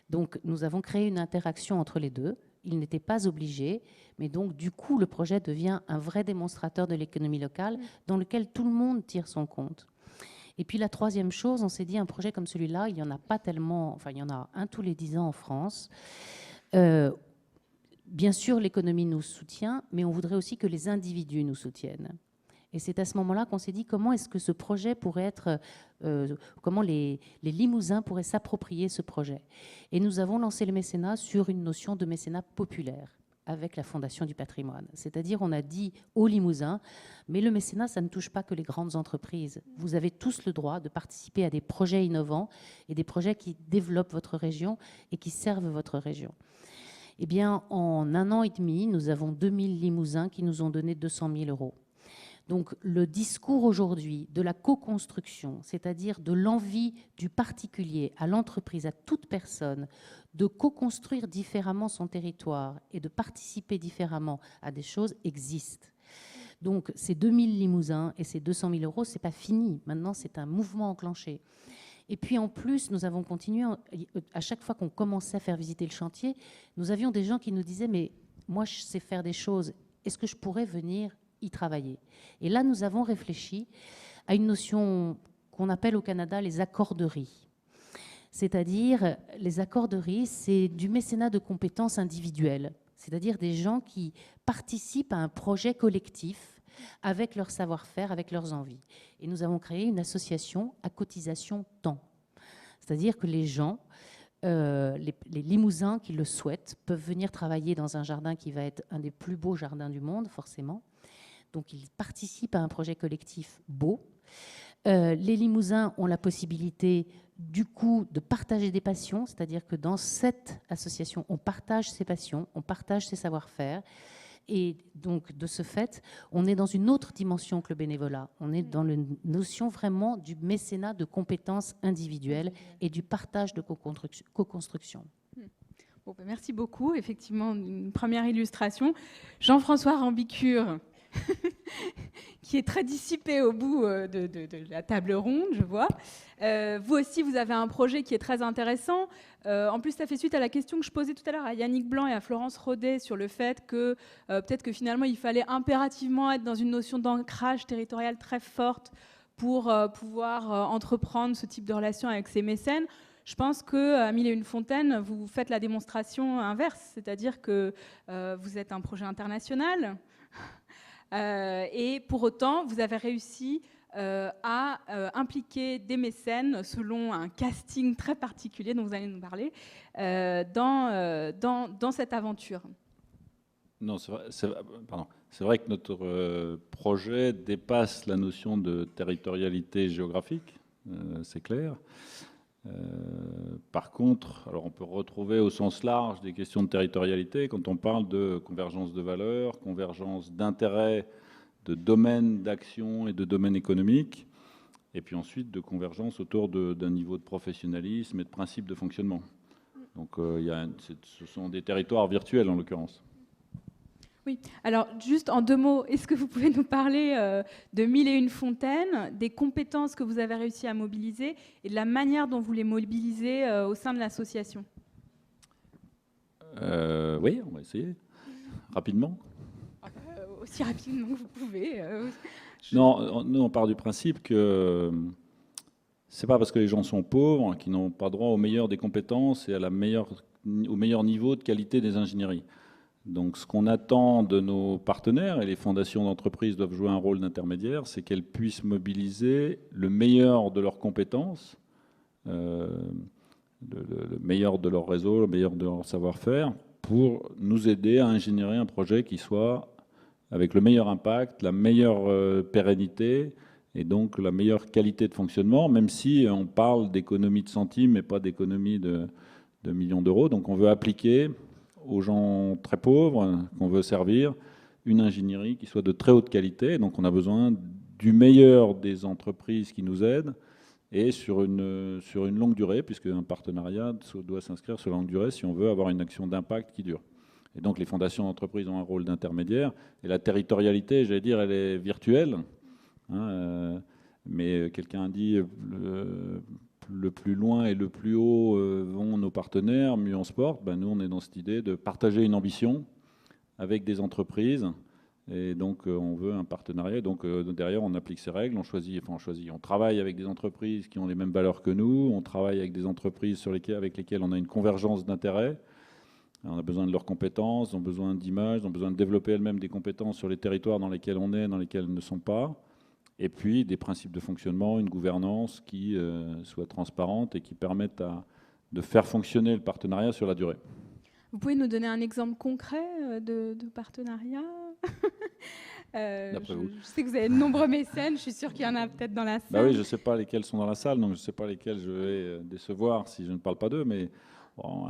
donc, nous avons créé une interaction entre les deux. Ils n'étaient pas obligés, mais donc, du coup, le projet devient un vrai démonstrateur de l'économie locale dans lequel tout le monde tire son compte. Et puis la troisième chose, on s'est dit, un projet comme celui-là, il n'y en a pas tellement, enfin il y en a un tous les 10 ans en France. Bien sûr, l'économie nous soutient, mais on voudrait aussi que les individus nous soutiennent. Et c'est à ce moment-là qu'on s'est dit, comment est-ce que ce projet pourrait être, comment les Limousins pourraient s'approprier ce projet. Et nous avons lancé le mécénat sur une notion de mécénat populaire, avec la Fondation du patrimoine. C'est-à-dire, on a dit aux Limousins, mais le mécénat, ça ne touche pas que les grandes entreprises. Vous avez tous le droit de participer à des projets innovants et des projets qui développent votre région et qui servent votre région. Eh bien, en 1 an et demi, nous avons 2000 Limousins qui nous ont donné 200 000 €. Donc, le discours aujourd'hui de la co-construction, c'est-à-dire de l'envie du particulier à l'entreprise, à toute personne, de co-construire différemment son territoire et de participer différemment à des choses existe. Donc, ces 2000 Limousins et ces 200 000 €, ce n'est pas fini. Maintenant, c'est un mouvement enclenché. Et puis, en plus, nous avons continué, à chaque fois qu'on commençait à faire visiter le chantier, nous avions des gens qui nous disaient « mais moi, je sais faire des choses, est-ce que je pourrais venir y travailler ?» Et là, nous avons réfléchi à une notion qu'on appelle au Canada les accorderies. C'est-à-dire, les accorderies, c'est du mécénat de compétences individuelles, c'est-à-dire des gens qui participent à un projet collectif avec leur savoir-faire, avec leurs envies. Et nous avons créé une association à cotisation temps. C'est-à-dire que les gens, les Limousins qui le souhaitent, peuvent venir travailler dans un jardin qui va être un des plus beaux jardins du monde, forcément. Donc, ils participent à un projet collectif beau. Les Limousins ont la possibilité, du coup, de partager des passions, c'est-à-dire que dans cette association, on partage ses passions, on partage ses savoir-faire. Et donc, de ce fait, on est dans une autre dimension que le bénévolat. On est dans la notion vraiment du mécénat de compétences individuelles et du partage de co-construction. Bon, ben merci beaucoup. Effectivement, une première illustration. Jean-François Rambicure, qui est très dissipé au bout de la table ronde, je vois. Vous aussi, vous avez un projet qui est très intéressant. En plus, ça fait suite à la question que je posais tout à l'heure à Yannick Blanc et à Florence Rodet sur le fait que peut-être que finalement, il fallait impérativement être dans une notion d'ancrage territorial très forte pour pouvoir entreprendre ce type de relation avec ses mécènes. Je pense qu'à Mille et une fontaines, vous faites la démonstration inverse, c'est-à-dire que vous êtes un projet international. Et pour autant, vous avez réussi à impliquer des mécènes selon un casting très particulier dont vous allez nous parler dans cette aventure. Non, c'est vrai que notre projet dépasse la notion de territorialité géographique, c'est clair. Par contre, alors on peut retrouver au sens large des questions de territorialité quand on parle de convergence de valeurs, convergence d'intérêts, de domaines d'action et de domaines économiques, et puis ensuite de convergence autour d'un niveau de professionnalisme et de principes de fonctionnement. Donc ce sont des territoires virtuels en l'occurrence. Oui, alors juste en 2 mots, est-ce que vous pouvez nous parler de Mille et une fontaines, des compétences que vous avez réussi à mobiliser et de la manière dont vous les mobilisez au sein de l'association ? Oui, on va essayer. Rapidement. Aussi rapidement que vous pouvez. Non, nous on part du principe que c'est pas parce que les gens sont pauvres qu'ils n'ont pas droit au meilleur des compétences et au meilleur niveau de qualité des ingénieries. Donc ce qu'on attend de nos partenaires, et les fondations d'entreprise doivent jouer un rôle d'intermédiaire, c'est qu'elles puissent mobiliser le meilleur de leurs compétences, le meilleur de leur réseau, le meilleur de leur savoir-faire, pour nous aider à ingénierer un projet qui soit avec le meilleur impact, la meilleure pérennité et donc la meilleure qualité de fonctionnement, même si on parle d'économie de centimes et pas d'économie de millions d'euros. Donc on veut appliquer aux gens très pauvres qu'on veut servir une ingénierie qui soit de très haute qualité. Donc on a besoin du meilleur des entreprises qui nous aident et sur une longue durée, puisque un partenariat doit s'inscrire sur la longue durée si on veut avoir une action d'impact qui dure. Et donc les fondations d'entreprise ont un rôle d'intermédiaire. Et la territorialité, j'allais dire, elle est virtuelle. Mais quelqu'un a dit le plus loin et le plus haut vont nos partenaires, mieux on se porte. Ben, nous, on est dans cette idée de partager une ambition avec des entreprises. Et donc, on veut un partenariat. Donc, derrière, on applique ces règles. On travaille avec des entreprises qui ont les mêmes valeurs que nous. On travaille avec des entreprises avec lesquelles on a une convergence d'intérêts. On a besoin de leurs compétences, on a besoin d'images, on a besoin de développer elles-mêmes des compétences sur les territoires dans lesquels on est, dans lesquels elles ne sont pas. Et puis des principes de fonctionnement, une gouvernance qui soit transparente et qui permette de faire fonctionner le partenariat sur la durée. Vous pouvez nous donner un exemple concret de partenariat ? Je sais que vous avez de nombreux mécènes, je suis sûre qu'il y en a peut-être dans la salle. Bah oui, je ne sais pas lesquels sont dans la salle, donc je ne sais pas lesquels je vais décevoir si je ne parle pas d'eux, mais bon,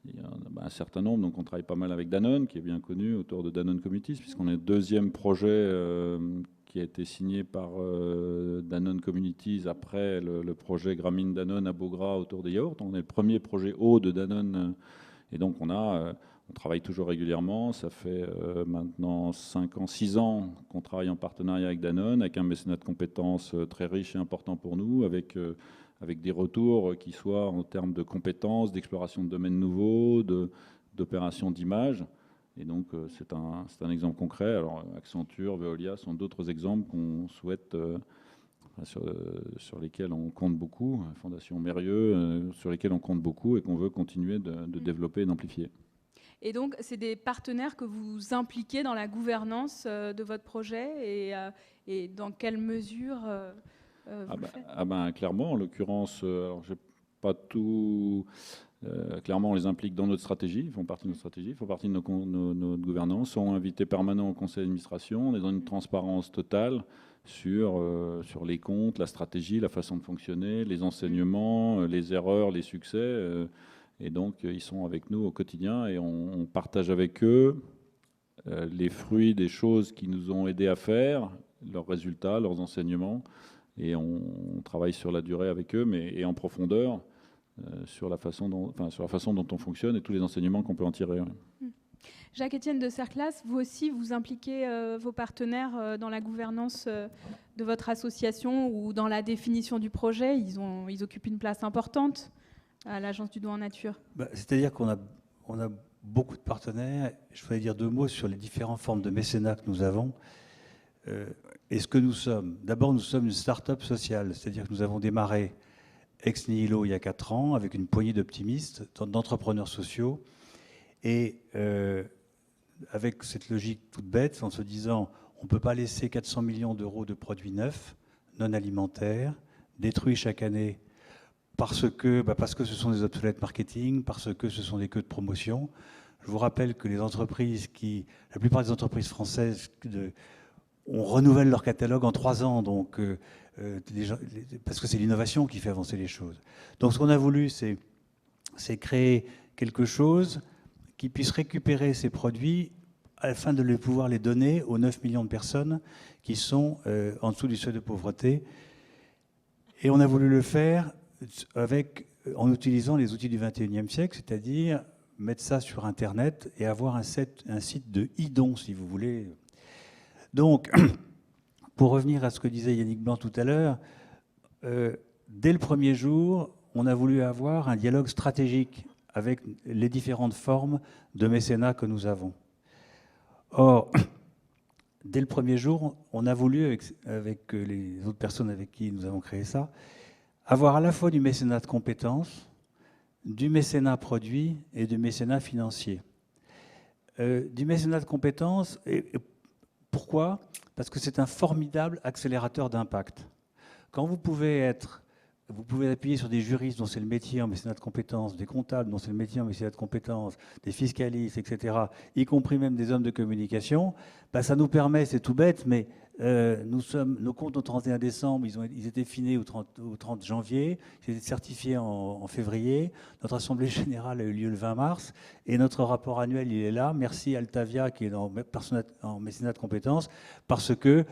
il y en a un certain nombre. Donc on travaille pas mal avec Danone, qui est bien connu autour de Danone Communities, puisqu'on est le deuxième projet qui a été signé par Danone Communities après le projet Gramine Danone à Beaugras autour des yaourts. On est le premier projet eau de Danone, et donc on travaille toujours régulièrement. Ça fait maintenant 6 ans qu'on travaille en partenariat avec Danone, avec un mécénat de compétences très riche et important pour nous, avec des retours qui soient en termes de compétences, d'exploration de domaines nouveaux, d'opérations d'image. Et donc, c'est un exemple concret. Alors, Accenture, Veolia sont d'autres exemples qu'on souhaite sur lesquels on compte beaucoup, Fondation Mérieux, sur lesquels on compte beaucoup et qu'on veut continuer de développer et d'amplifier. Et donc, c'est des partenaires que vous impliquez dans la gouvernance de votre projet et dans quelle mesure vous le faites ? Clairement, en l'occurrence, je n'ai pas tout... clairement, on les implique dans notre stratégie, ils font partie de notre stratégie, ils font partie de notre gouvernance, sont invités permanents au conseil d'administration, on est dans une transparence totale sur les comptes, la stratégie, la façon de fonctionner, les enseignements, les erreurs, les succès. Et donc, ils sont avec nous au quotidien et on partage avec eux les fruits des choses qui nous ont aidés à faire, leurs résultats, leurs enseignements. Et on travaille sur la durée avec eux, et en profondeur sur la façon dont on fonctionne et tous les enseignements qu'on peut en tirer. Jacques-Étienne de Cerclas, vous aussi, vous impliquez vos partenaires dans la gouvernance de votre association ou dans la définition du projet. Ils occupent une place importante à l'Agence du don en nature. C'est-à-dire qu'on a beaucoup de partenaires. Je voudrais dire 2 mots sur les différentes formes de mécénat que nous avons. Et ce que nous sommes. D'abord, nous sommes une start-up sociale, c'est-à-dire que nous avons démarré ex nihilo il y a 4 ans avec une poignée d'optimistes, d'entrepreneurs sociaux, et avec cette logique toute bête, en se disant on ne peut pas laisser 400 millions d'euros de produits neufs, non alimentaires, détruits chaque année parce que ce sont des obsolètes marketing, parce que ce sont des queues de promotion. Je vous rappelle que la plupart des entreprises françaises on renouvelle leur catalogue en 3 ans, donc, parce que c'est l'innovation qui fait avancer les choses. Donc ce qu'on a voulu, c'est créer quelque chose qui puisse récupérer ces produits afin de pouvoir les donner aux 9 millions de personnes qui sont en dessous du seuil de pauvreté. Et on a voulu le faire en utilisant les outils du 21e siècle, c'est-à-dire mettre ça sur Internet et avoir un site de e-don, si vous voulez. Donc, pour revenir à ce que disait Yannick Blanc tout à l'heure, dès le premier jour, on a voulu avoir un dialogue stratégique avec les différentes formes de mécénat que nous avons. Or, dès le premier jour, on a voulu, avec les autres personnes avec qui nous avons créé ça, avoir à la fois du mécénat de compétences, du mécénat produit et du mécénat financier. Du mécénat de compétences, pourquoi ? Parce que c'est un formidable accélérateur d'impact. Quand vous pouvez appuyer sur des juristes dont c'est le métier en mécénat de compétences, des comptables dont c'est le métier en mécénat de compétences, des fiscalistes, etc., y compris même des hommes de communication, ça nous permet, c'est tout bête, mais nos comptes au 31 décembre, ils étaient finés au 30 janvier, ils étaient certifiés en février, notre assemblée générale a eu lieu le 20 mars, et notre rapport annuel, il est là. Merci Altavia, qui est en mécénat de compétences, parce que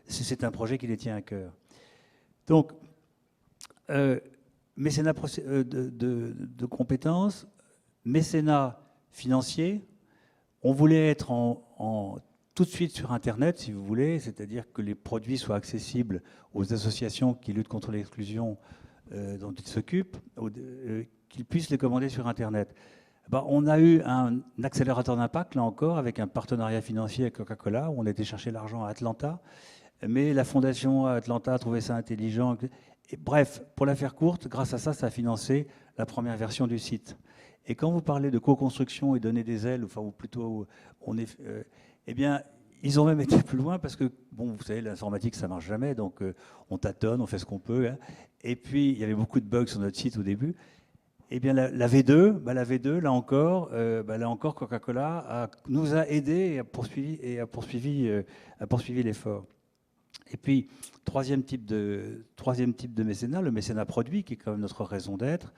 c'est un projet qui les tient à cœur. Donc, mécénat de compétences, mécénat financier, on voulait être tout de suite sur Internet, si vous voulez, c'est-à-dire que les produits soient accessibles aux associations qui luttent contre l'exclusion dont ils s'occupent, qu'ils puissent les commander sur Internet. On a eu un accélérateur d'impact, là encore, avec un partenariat financier avec Coca-Cola, où on a été chercher l'argent à Atlanta, mais la fondation Atlanta a trouvé ça intelligent. Et bref, pour la faire courte, grâce à ça, ça a financé la première version du site. Et quand vous parlez de co-construction et donner des ailes, ou plutôt, ils ont même été plus loin parce que, vous savez, l'informatique, ça marche jamais, donc on tâtonne, on fait ce qu'on peut. Hein. Et puis, il y avait beaucoup de bugs sur notre site au début. Eh bien, la V2, là encore, Coca-Cola nous a aidés et a poursuivi l'effort. Et puis, troisième type de mécénat, le mécénat produit, qui est quand même notre raison d'être.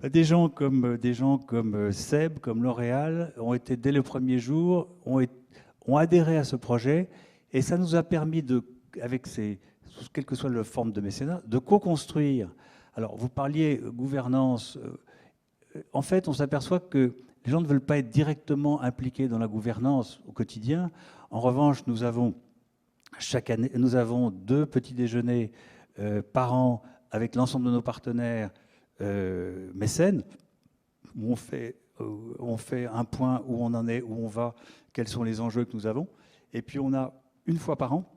Des gens comme Seb, comme L'Oréal, ont été dès le premier jour, ont adhéré à ce projet, et ça nous a permis quelle que soit la forme de mécénat, de co-construire. Alors, vous parliez gouvernance. En fait, on s'aperçoit que les gens ne veulent pas être directement impliqués dans la gouvernance au quotidien. En revanche, nous avons chaque année, 2 petits déjeuners par an avec l'ensemble de nos partenaires mécènes, où on fait un point où on en est, où on va, quels sont les enjeux que nous avons. Et puis, on a une fois par an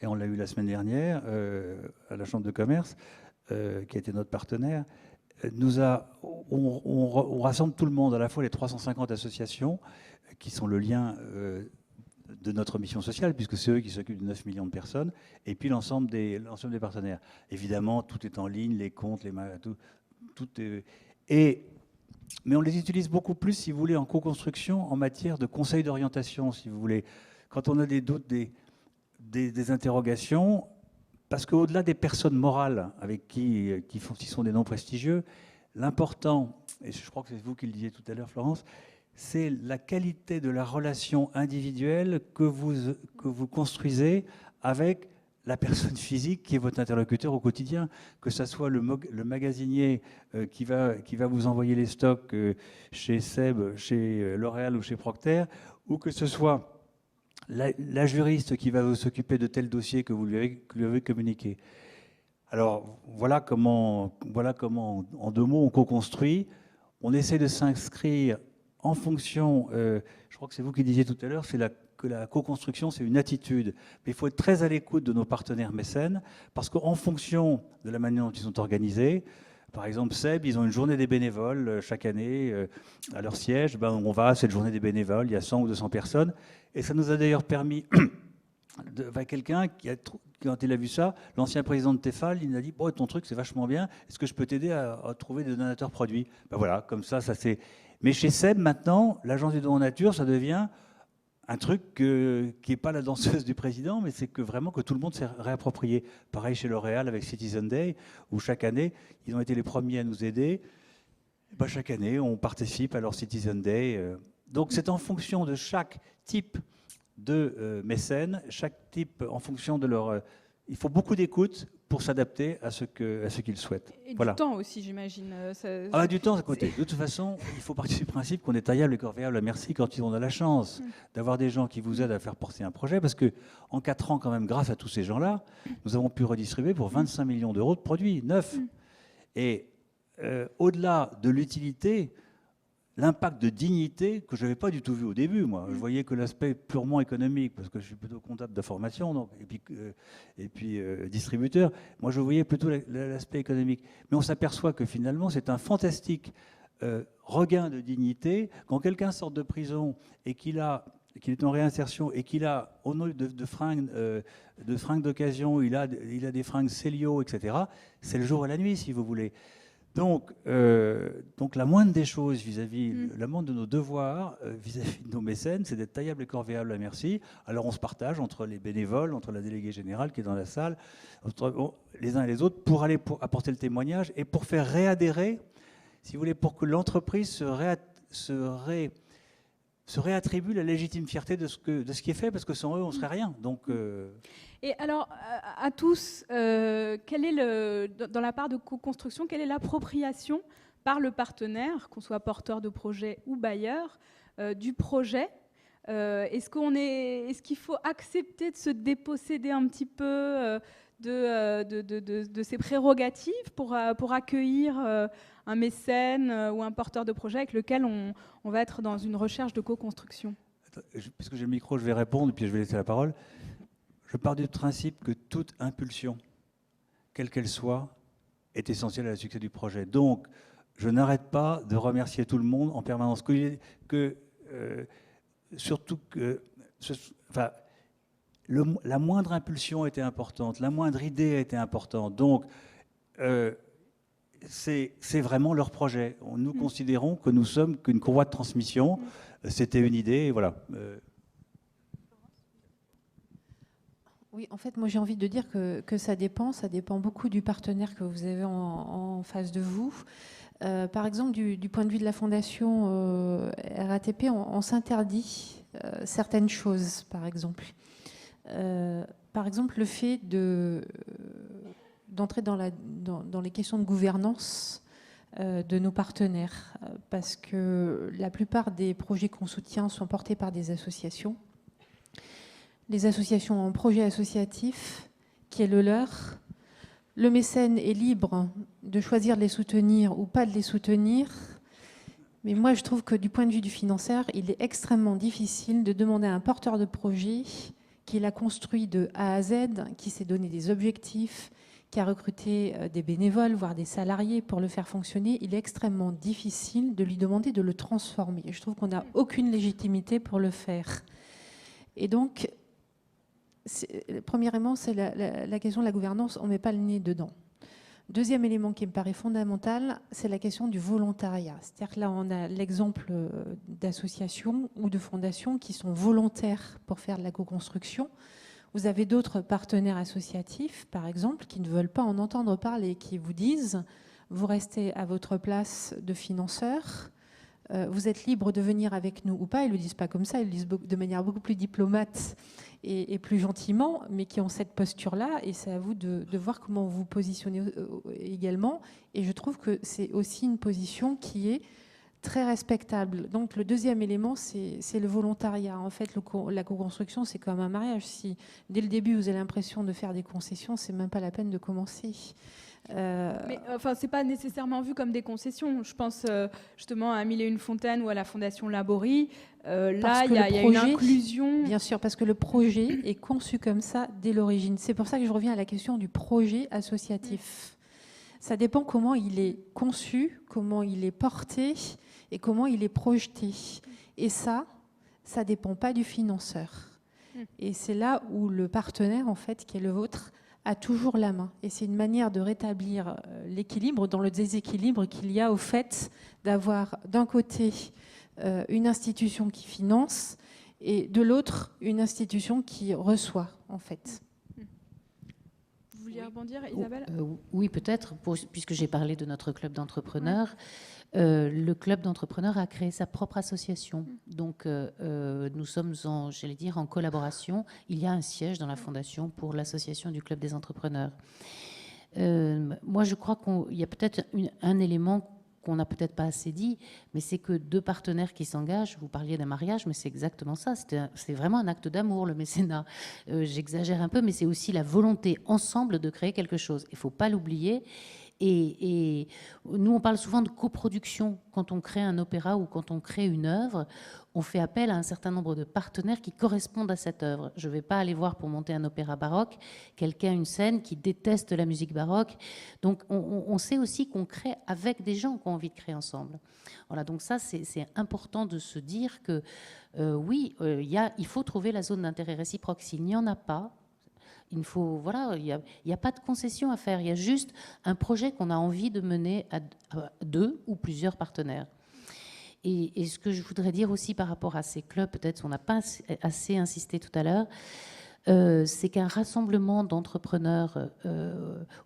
et on l'a eu la semaine dernière à la Chambre de commerce, qui a été notre partenaire, on rassemble tout le monde, à la fois les 350 associations qui sont le lien de notre mission sociale, puisque c'est eux qui s'occupent de 9 millions de personnes, et puis l'ensemble des partenaires. Évidemment, tout est en ligne, les comptes, tout est... Mais on les utilise beaucoup plus, si vous voulez, en co-construction, en matière de conseil d'orientation, si vous voulez. Quand on a des doutes, des interrogations, parce qu'au-delà des personnes morales avec qui sont des noms prestigieux, l'important, et je crois que c'est vous qui le disiez tout à l'heure, Florence, c'est la qualité de la relation individuelle que vous construisez avec la personne physique qui est votre interlocuteur au quotidien, que ce soit le magasinier qui va vous envoyer les stocks chez Seb, chez L'Oréal ou chez Procter, ou que ce soit la juriste qui va s'occuper de tel dossier que vous lui avez communiqué. Alors voilà comment, en 2 mots, on co-construit. On essaie de s'inscrire en fonction, je crois que c'est vous qui disiez tout à l'heure, que la co-construction, c'est une attitude. Mais il faut être très à l'écoute de nos partenaires mécènes, parce qu'en fonction de la manière dont ils sont organisés, par exemple, Seb, ils ont une journée des bénévoles chaque année à leur siège. On va à cette journée des bénévoles, il y a 100 ou 200 personnes. Et ça nous a d'ailleurs permis, quelqu'un quand il a vu ça, l'ancien président de Tefal, il a dit « ton truc, c'est vachement bien, est-ce que je peux t'aider à trouver des donateurs produits ?» Voilà, comme ça c'est... Mais chez Seb, maintenant, l'agence du don en nature, ça devient un truc qui n'est pas la danseuse du président, mais c'est vraiment que tout le monde s'est réapproprié. Pareil chez L'Oréal avec Citizen Day, où chaque année, ils ont été les premiers à nous aider. Chaque année, on participe à leur Citizen Day. Donc c'est en fonction de chaque type de mécène, chaque type en fonction de leur... il faut beaucoup d'écoute pour s'adapter à ce qu'ils souhaitent. Et du temps aussi, j'imagine. Du temps à côté. De toute façon, il faut partir du principe qu'on est taillable et corvéable à merci quand on a la chance d'avoir des gens qui vous aident à faire porter un projet, parce qu'en 4 ans, quand même, grâce à tous ces gens-là, nous avons pu redistribuer pour 25 millions d'euros de produits neufs. Et au-delà de l'utilité, l'impact de dignité que je n'avais pas du tout vu au début, moi. Je voyais que l'aspect purement économique, parce que je suis plutôt comptable de formation, et puis distributeur. Moi, je voyais plutôt l'aspect économique. Mais on s'aperçoit que finalement, c'est un fantastique regain de dignité. Quand quelqu'un sort de prison et qu'il est en réinsertion et qu'il a, au nom de fringues d'occasion, il a des fringues Célio, etc., c'est le jour et la nuit, si vous voulez. Donc la moindre des choses la moindre de nos devoirs vis-à-vis de nos mécènes, c'est d'être taillable et corvéable à merci. Alors on se partage entre les bénévoles, entre la déléguée générale qui est dans la salle, entre les uns et les autres, pour apporter le témoignage et pour faire réadhérer, si vous voulez, pour que l'entreprise se réattribue la légitime fierté de ce qui est fait, parce que sans eux, on ne serait rien. Donc, Et alors, à tous, quel est dans la part de co-construction, quelle est l'appropriation par le partenaire, qu'on soit porteur de projet ou bailleur, du projet? Est-ce qu'il faut accepter de se déposséder un petit peu de ses prérogatives pour accueillir un mécène ou un porteur de projet avec lequel on va être dans une recherche de co-construction? Puisque j'ai le micro, je vais répondre et puis je vais laisser la parole. Je pars du principe que toute impulsion, quelle qu'elle soit, est essentielle à la succès du projet. Donc, je n'arrête pas de remercier tout le monde en permanence. Surtout que... la moindre impulsion était importante, la moindre idée a été importante. Donc, c'est vraiment leur projet. Nous considérons que nous sommes qu'une courroie de transmission. C'était une idée, et voilà. Oui, en fait, moi j'ai envie de dire que ça dépend beaucoup du partenaire que vous avez en face de vous. Par exemple, du point de vue de la fondation RATP, on s'interdit certaines choses, par exemple. Le fait d'entrer dans les questions de gouvernance de nos partenaires, parce que la plupart des projets qu'on soutient sont portés par des associations. Les associations ont un projet associatif qui est le leur. Le mécène est libre de choisir de les soutenir ou pas de les soutenir. Mais moi, je trouve que du point de vue du financier, il est extrêmement difficile de demander à un porteur de projet qui l'a construit de A à Z, qui s'est donné des objectifs, qui a recruté des bénévoles, voire des salariés pour le faire fonctionner, il est extrêmement difficile de lui demander de le transformer. Je trouve qu'on n'a aucune légitimité pour le faire. Et donc, premièrement, c'est la question de la gouvernance, on ne met pas le nez dedans. Deuxième élément qui me paraît fondamental, c'est la question du volontariat. C'est-à-dire que là, on a l'exemple d'associations ou de fondations qui sont volontaires pour faire de la co-construction. Vous avez d'autres partenaires associatifs, par exemple, qui ne veulent pas en entendre parler, qui vous disent « vous restez à votre place de financeur, vous êtes libre de venir avec nous ou pas ». Ils ne le disent pas comme ça, ils le disent de manière beaucoup plus diplomate et plus gentiment, mais qui ont cette posture-là, et c'est à vous de voir comment vous vous positionnez également. Et je trouve que c'est aussi une position qui est très respectable. Donc le deuxième élément, c'est le volontariat. En fait, la co-construction, c'est comme un mariage. Si dès le début, vous avez l'impression de faire des concessions, c'est même pas la peine de commencer. Mais enfin, c'est pas nécessairement vu comme des concessions. Je pense justement à Mille et une fontaines ou à la Fondation Laborie. Là, il y a une inclusion. Bien sûr, parce que le projet est conçu comme ça dès l'origine. C'est pour ça que je reviens à la question du projet associatif. Ça dépend comment il est conçu, comment il est porté et comment il est projeté. Et ça dépend pas du financeur. Et c'est là où le partenaire, en fait, qui est le vôtre, a toujours la main. Et c'est une manière de rétablir l'équilibre dans le déséquilibre qu'il y a au fait d'avoir d'un côté une institution qui finance et de l'autre une institution qui reçoit, en fait. Vous vouliez rebondir, Isabelle ? Oui, peut-être, puisque j'ai parlé de notre club d'entrepreneurs. Le club d'entrepreneurs a créé sa propre association. Donc, nous sommes en collaboration. Il y a un siège dans la fondation pour l'association du club des entrepreneurs. Moi, je crois qu'il y a peut-être un élément qu'on n'a peut-être pas assez dit, mais c'est que deux partenaires qui s'engagent, vous parliez d'un mariage, mais c'est exactement ça, c'est vraiment un acte d'amour, le mécénat. J'exagère un peu, mais c'est aussi la volonté ensemble de créer quelque chose. Il ne faut pas l'oublier. Et nous, on parle souvent de coproduction. Quand on crée un opéra ou quand on crée une œuvre, on fait appel à un certain nombre de partenaires qui correspondent à cette œuvre. Je ne vais pas aller voir pour monter un opéra baroque quelqu'un, une scène qui déteste la musique baroque. Donc, on sait aussi qu'on crée avec des gens qui ont envie de créer ensemble. Voilà, donc ça, c'est important de se dire que oui, il faut trouver la zone d'intérêt réciproque. S'il n'y en a pas, il n'y a pas de concession à faire. Il y a juste un projet qu'on a envie de mener à deux ou plusieurs partenaires. Et ce que je voudrais dire aussi par rapport à ces clubs, peut-être on n'a pas assez insisté tout à l'heure, c'est qu'un rassemblement d'entrepreneurs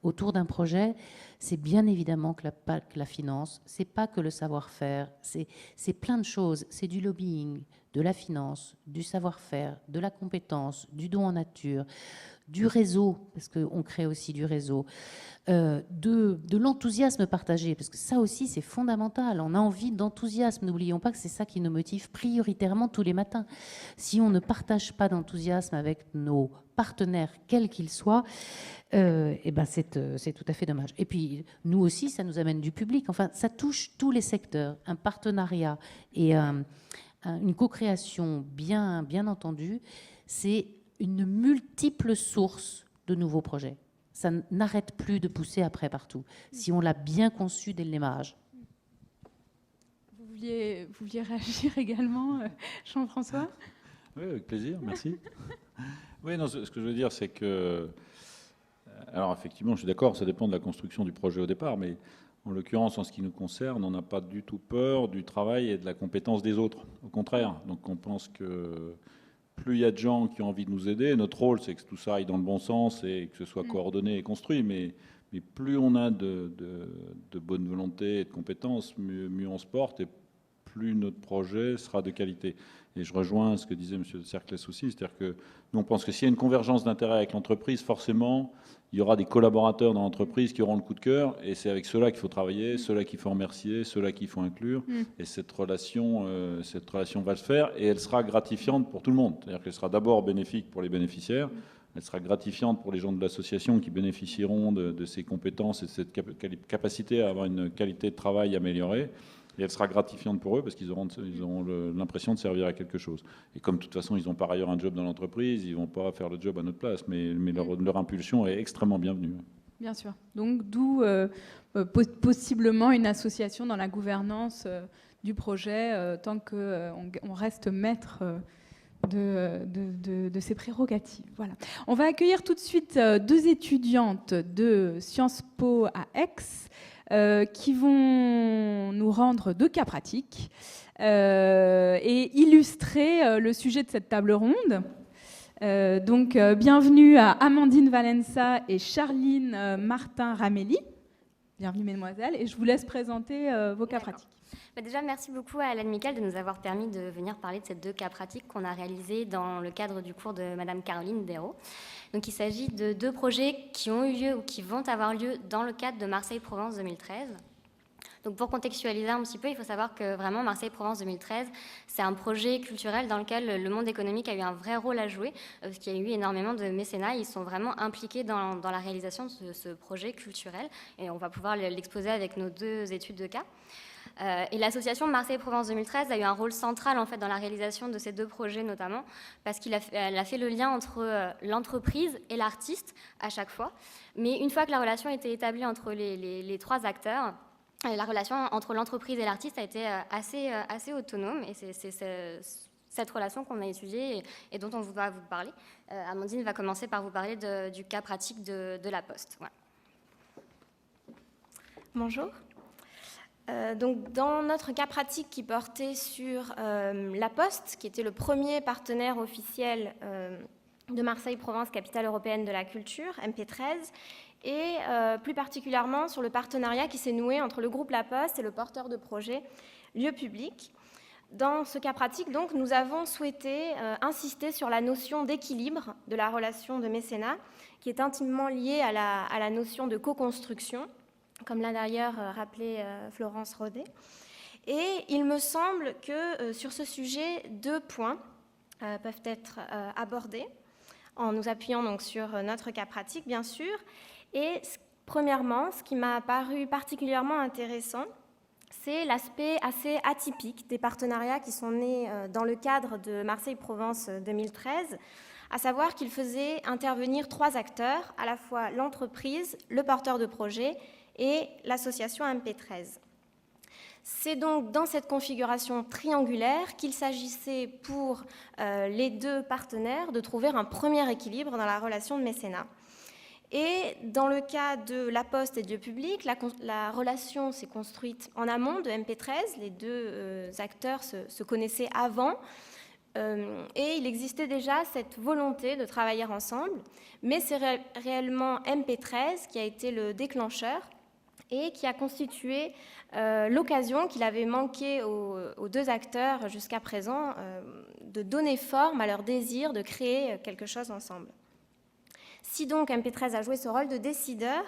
autour d'un projet, c'est bien évidemment que la finance, c'est pas que le savoir-faire, c'est plein de choses. C'est du lobbying, de la finance, du savoir-faire, de la compétence, du don en nature, du réseau, parce qu'on crée aussi du réseau, de l'enthousiasme partagé, parce que ça aussi c'est fondamental. On a envie d'enthousiasme. N'oublions pas que c'est ça qui nous motive prioritairement tous les matins. Si on ne partage pas d'enthousiasme avec nos partenaires, quels qu'ils soient, c'est tout à fait dommage. Et puis nous aussi, ça nous amène du public. Enfin, ça touche tous les secteurs. Un partenariat et une co-création bien entendue, c'est une multiple source de nouveaux projets. Ça n'arrête plus de pousser après partout, si on l'a bien conçu dès le démarrage. Vous vouliez réagir également, Jean-François ? Oui, avec plaisir, merci. Oui, non, ce que je veux dire, c'est que... Alors, effectivement, je suis d'accord, ça dépend de la construction du projet au départ, mais en l'occurrence, en ce qui nous concerne, on n'a pas du tout peur du travail et de la compétence des autres. Au contraire, donc on pense que... plus il y a de gens qui ont envie de nous aider, notre rôle, c'est que tout ça aille dans le bon sens et que ce soit coordonné et construit. Mais plus on a de bonne volonté et de compétences, mieux on se porte et plus notre projet sera de qualité. Et je rejoins ce que disait M. de Cerclès aussi, c'est-à-dire que nous, on pense que s'il y a une convergence d'intérêts avec l'entreprise, forcément, il y aura des collaborateurs dans l'entreprise qui auront le coup de cœur, et c'est avec ceux-là qu'il faut travailler, ceux-là qu'il faut remercier, ceux-là qu'il faut inclure, et cette relation va se faire, et elle sera gratifiante pour tout le monde. C'est-à-dire qu'elle sera d'abord bénéfique pour les bénéficiaires, elle sera gratifiante pour les gens de l'association qui bénéficieront de ces compétences et de cette capacité à avoir une qualité de travail améliorée, Et elle sera gratifiante pour eux parce qu'ils auront l'impression de servir à quelque chose. Et comme de toute façon, ils ont par ailleurs un job dans l'entreprise, ils ne vont pas faire le job à notre place, mais leur impulsion est extrêmement bienvenue. Bien sûr. Donc d'où possiblement une association dans la gouvernance du projet, tant qu'on reste maître de ses prérogatives. Voilà. On va accueillir tout de suite 2 étudiantes de Sciences Po à Aix qui vont nous rendre 2 cas pratiques et illustrer le sujet de cette table ronde. Donc, bienvenue à Amandine Valença et Charline Martin-Ramelli. Bienvenue, mesdemoiselles. Et je vous laisse présenter vos cas pratiques. Déjà, merci beaucoup à l'ADMICAL de nous avoir permis de venir parler de ces 2 cas pratiques qu'on a réalisés dans le cadre du cours de Madame Caroline Dérault. Donc, il s'agit de 2 projets qui ont eu lieu ou qui vont avoir lieu dans le cadre de Marseille-Provence 2013. Donc, pour contextualiser un petit peu, il faut savoir que vraiment Marseille-Provence 2013, c'est un projet culturel dans lequel le monde économique a eu un vrai rôle à jouer, parce qu'il y a eu énormément de mécénats. Ils sont vraiment impliqués dans la réalisation de ce projet culturel, et on va pouvoir l'exposer avec nos 2 études de cas. Et l'association Marseille-Provence 2013 a eu un rôle central en fait dans la réalisation de ces 2 projets notamment, parce qu'elle a fait le lien entre l'entreprise et l'artiste à chaque fois. Mais une fois que la relation était établie entre les 3 acteurs, la relation entre l'entreprise et l'artiste a été assez autonome, et c'est cette relation qu'on a étudiée et dont on va vous parler. Amandine va commencer par vous parler du cas pratique de La Poste. Voilà. Bonjour. Donc, dans notre cas pratique qui portait sur La Poste, qui était le premier partenaire officiel de Marseille-Provence, capitale européenne de la culture, MP13, et plus particulièrement sur le partenariat qui s'est noué entre le groupe La Poste et le porteur de projet Lieu Public. Dans ce cas pratique, donc, nous avons souhaité insister sur la notion d'équilibre de la relation de mécénat, qui est intimement liée à la notion de co-construction, comme l'a d'ailleurs rappelé Florence Rodet. Et il me semble que sur ce sujet, 2 points peuvent être abordés, en nous appuyant donc sur notre cas pratique, bien sûr. Et premièrement, ce qui m'a paru particulièrement intéressant, c'est l'aspect assez atypique des partenariats qui sont nés dans le cadre de Marseille-Provence 2013, à savoir qu'ils faisaient intervenir 3 acteurs, à la fois l'entreprise, le porteur de projet et l'association MP13. C'est donc dans cette configuration triangulaire qu'il s'agissait pour les 2 partenaires de trouver un premier équilibre dans la relation de mécénat. Et dans le cas de La Poste et de Lieu Public, la relation s'est construite en amont de MP13. Les 2 acteurs se connaissaient avant et il existait déjà cette volonté de travailler ensemble. Mais c'est réellement MP13 qui a été le déclencheur et qui a constitué l'occasion qu'il avait manqué aux 2 acteurs jusqu'à présent de donner forme à leur désir de créer quelque chose ensemble. Si donc MP13 a joué ce rôle de décideur,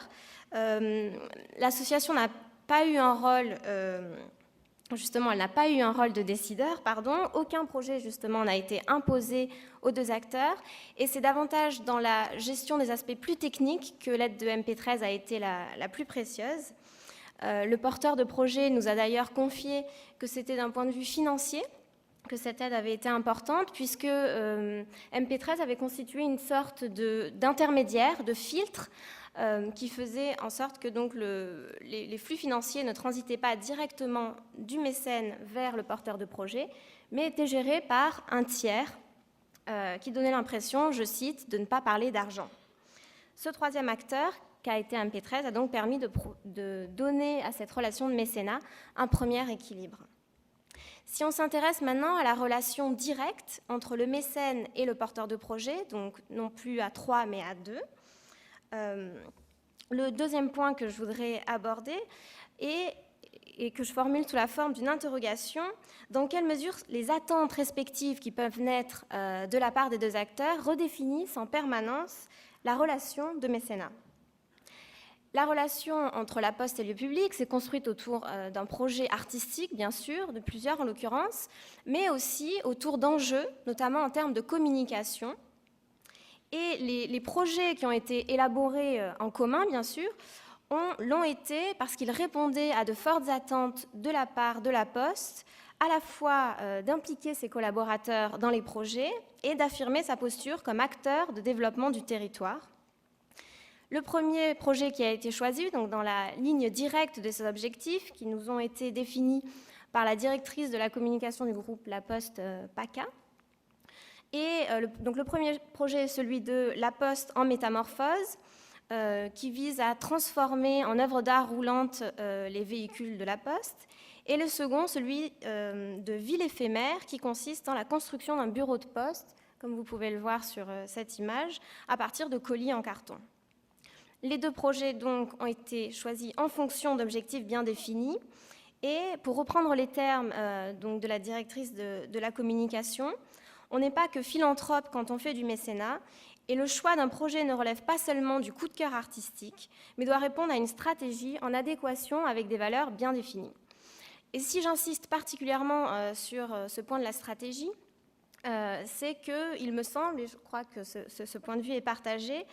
l'association n'a pas eu un rôle, justement, elle n'a pas eu un rôle de décideur, pardon. Aucun projet, justement, n'a été imposé aux 2 acteurs, et c'est davantage dans la gestion des aspects plus techniques que l'aide de MP13 a été la plus précieuse. Le porteur de projet nous a d'ailleurs confié que c'était d'un point de vue financier que cette aide avait été importante, puisque MP13 avait constitué une sorte d'intermédiaire, de filtre, qui faisait en sorte que donc les flux financiers ne transitaient pas directement du mécène vers le porteur de projet, mais étaient gérés par un tiers qui donnait l'impression, je cite, de ne pas parler d'argent. Ce 3e acteur, qu'a été MP13, a donc permis de donner à cette relation de mécénat un premier équilibre. Si on s'intéresse maintenant à la relation directe entre le mécène et le porteur de projet, donc non plus à 3 mais à 2, le 2e point que je voudrais aborder et que je formule sous la forme d'une interrogation, dans quelle mesure les attentes respectives qui peuvent naître de la part des 2 acteurs redéfinissent en permanence la relation de mécénat. La relation entre La Poste et Lieu Public s'est construite autour d'un projet artistique, bien sûr, de plusieurs en l'occurrence, mais aussi autour d'enjeux, notamment en termes de communication. Et les projets qui ont été élaborés en commun, bien sûr, l'ont été parce qu'ils répondaient à de fortes attentes de la part de la Poste, à la fois d'impliquer ses collaborateurs dans les projets et d'affirmer sa posture comme acteur de développement du territoire. Le premier projet qui a été choisi, donc dans la ligne directe de ces objectifs qui nous ont été définis par la directrice de la communication du groupe La Poste, PACA. Et donc le premier projet est celui de La Poste en métamorphose, qui vise à transformer en œuvre d'art roulante les véhicules de La Poste. Et le second, celui de Ville éphémère, qui consiste en la construction d'un bureau de poste, comme vous pouvez le voir sur cette image, à partir de colis en carton. Les deux projets donc ont été choisis en fonction d'objectifs bien définis. Et pour reprendre les termes donc de la directrice de la communication, on n'est pas que philanthrope quand on fait du mécénat, et le choix d'un projet ne relève pas seulement du coup de cœur artistique, mais doit répondre à une stratégie en adéquation avec des valeurs bien définies. Et si j'insiste particulièrement sur ce point de la stratégie, c'est qu'il me semble, et je crois que ce point de vue est partagé,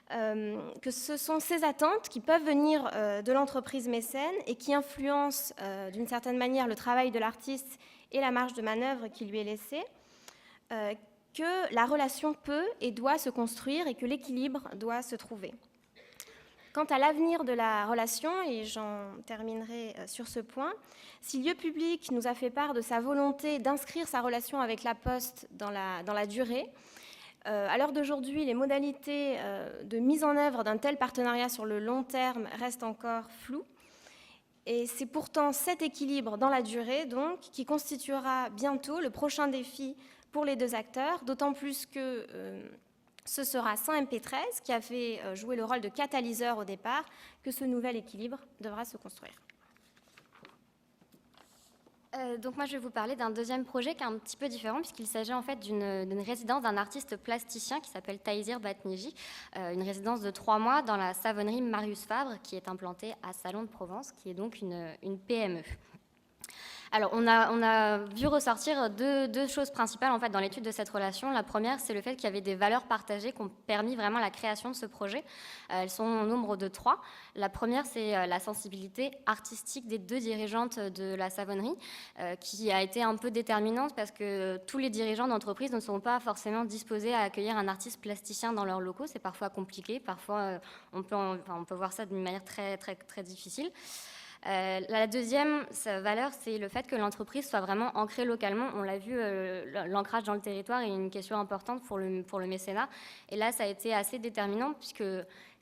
que ce sont ces attentes qui peuvent venir de l'entreprise mécène et qui influencent d'une certaine manière le travail de l'artiste et la marge de manœuvre qui lui est laissée, que la relation peut et doit se construire et que l'équilibre doit se trouver. Quant à l'avenir de la relation, et j'en terminerai sur ce point, si Lieu Public nous a fait part de sa volonté d'inscrire sa relation avec la Poste dans la durée, à l'heure d'aujourd'hui, les modalités de mise en œuvre d'un tel partenariat sur le long terme restent encore floues. Et c'est pourtant cet équilibre dans la durée donc, qui constituera bientôt le prochain défi pour les deux acteurs, d'autant plus que ce sera sans MP13, qui avait joué le rôle de catalyseur au départ, que ce nouvel équilibre devra se construire. Donc moi je vais vous parler d'un deuxième projet qui est un petit peu différent puisqu'il s'agit en fait d'une résidence d'un artiste plasticien qui s'appelle Taïsir Batniji, une résidence de 3 mois dans la savonnerie Marius Fabre qui est implantée à Salon de Provence, qui est donc une PME. Alors, on a vu ressortir deux choses principales en fait, dans l'étude de cette relation. La première, c'est le fait qu'il y avait des valeurs partagées qui ont permis vraiment la création de ce projet. Elles sont au nombre de 3. La première, c'est la sensibilité artistique des 2 dirigeantes de la savonnerie, qui a été un peu déterminante parce que tous les dirigeants d'entreprise ne sont pas forcément disposés à accueillir un artiste plasticien dans leurs locaux. C'est parfois compliqué, parfois on peut voir ça d'une manière très, très, très difficile. La deuxième valeur, c'est le fait que l'entreprise soit vraiment ancrée localement. On l'a vu, l'ancrage dans le territoire est une question importante pour le mécénat. Et là, ça a été assez déterminant puisque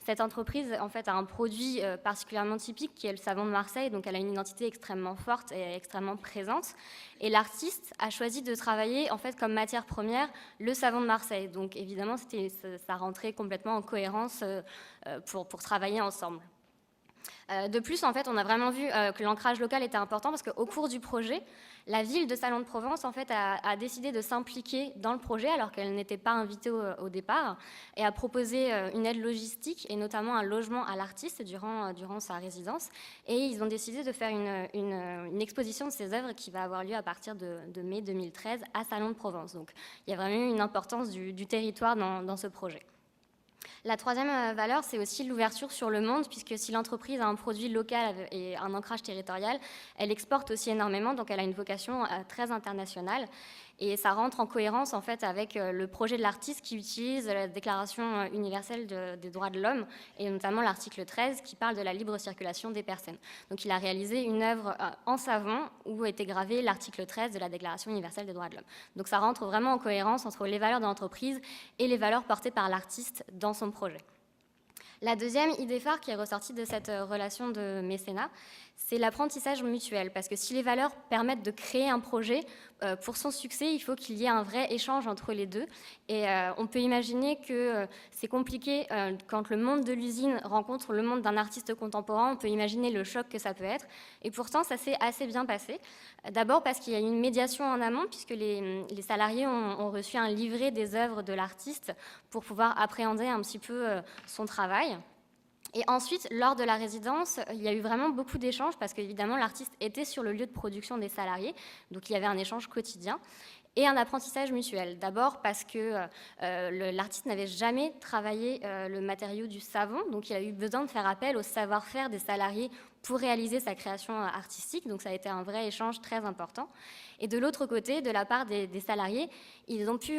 cette entreprise en fait, a un produit particulièrement typique qui est le savon de Marseille. Donc, elle a une identité extrêmement forte et extrêmement présente. Et l'artiste a choisi de travailler en fait, comme matière première le savon de Marseille. Donc, évidemment, ça rentrait complètement en cohérence pour travailler ensemble. De plus, en fait, on a vraiment vu que l'ancrage local était important parce qu'au cours du projet, la ville de Salon de Provence en fait, a décidé de s'impliquer dans le projet alors qu'elle n'était pas invitée au départ et a proposé une aide logistique et notamment un logement à l'artiste durant sa résidence. Et ils ont décidé de faire une exposition de ses œuvres qui va avoir lieu à partir de mai 2013 à Salon de Provence. Donc, il y a vraiment eu une importance du territoire dans ce projet. La troisième valeur, c'est aussi l'ouverture sur le monde, puisque si l'entreprise a un produit local et un ancrage territorial, elle exporte aussi énormément, donc elle a une vocation très internationale. Et ça rentre en cohérence en fait, avec le projet de l'artiste qui utilise la Déclaration universelle des droits de l'homme, et notamment l'article 13 qui parle de la libre circulation des personnes. Donc il a réalisé une œuvre en savon où était gravé l'article 13 de la Déclaration universelle des droits de l'homme. Donc ça rentre vraiment en cohérence entre les valeurs de l'entreprise et les valeurs portées par l'artiste dans son projet. La deuxième idée phare qui est ressortie de cette relation de mécénat, c'est l'apprentissage mutuel. Parce que si les valeurs permettent de créer un projet, pour son succès, il faut qu'il y ait un vrai échange entre les deux. Et on peut imaginer que c'est compliqué quand le monde de l'usine rencontre le monde d'un artiste contemporain. On peut imaginer le choc que ça peut être. Et pourtant, ça s'est assez bien passé. D'abord parce qu'il y a eu une médiation en amont, puisque les salariés ont reçu un livret des œuvres de l'artiste pour pouvoir appréhender un petit peu son travail. Et ensuite, lors de la résidence, il y a eu vraiment beaucoup d'échanges parce qu'évidemment, l'artiste était sur le lieu de production des salariés, donc il y avait un échange quotidien. et un apprentissage mutuel. D'abord parce que l'artiste n'avait jamais travaillé le matériau du savon, donc il a eu besoin de faire appel au savoir-faire des salariés pour réaliser sa création artistique, donc ça a été un vrai échange très important. Et de l'autre côté, de la part des salariés, ils ont pu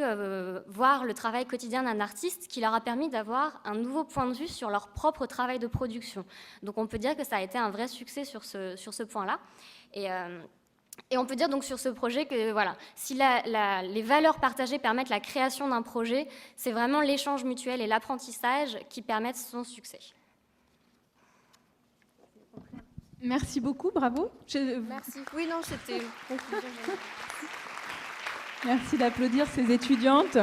voir le travail quotidien d'un artiste qui leur a permis d'avoir un nouveau point de vue sur leur propre travail de production. Donc on peut dire que ça a été un vrai succès sur ce point-là. Et on peut dire donc sur ce projet que voilà, si les valeurs partagées permettent la création d'un projet, c'est vraiment l'échange mutuel et l'apprentissage qui permettent son succès. Merci beaucoup, bravo. Merci. Oui, non, c'était une conclusion. Merci d'applaudir ces étudiantes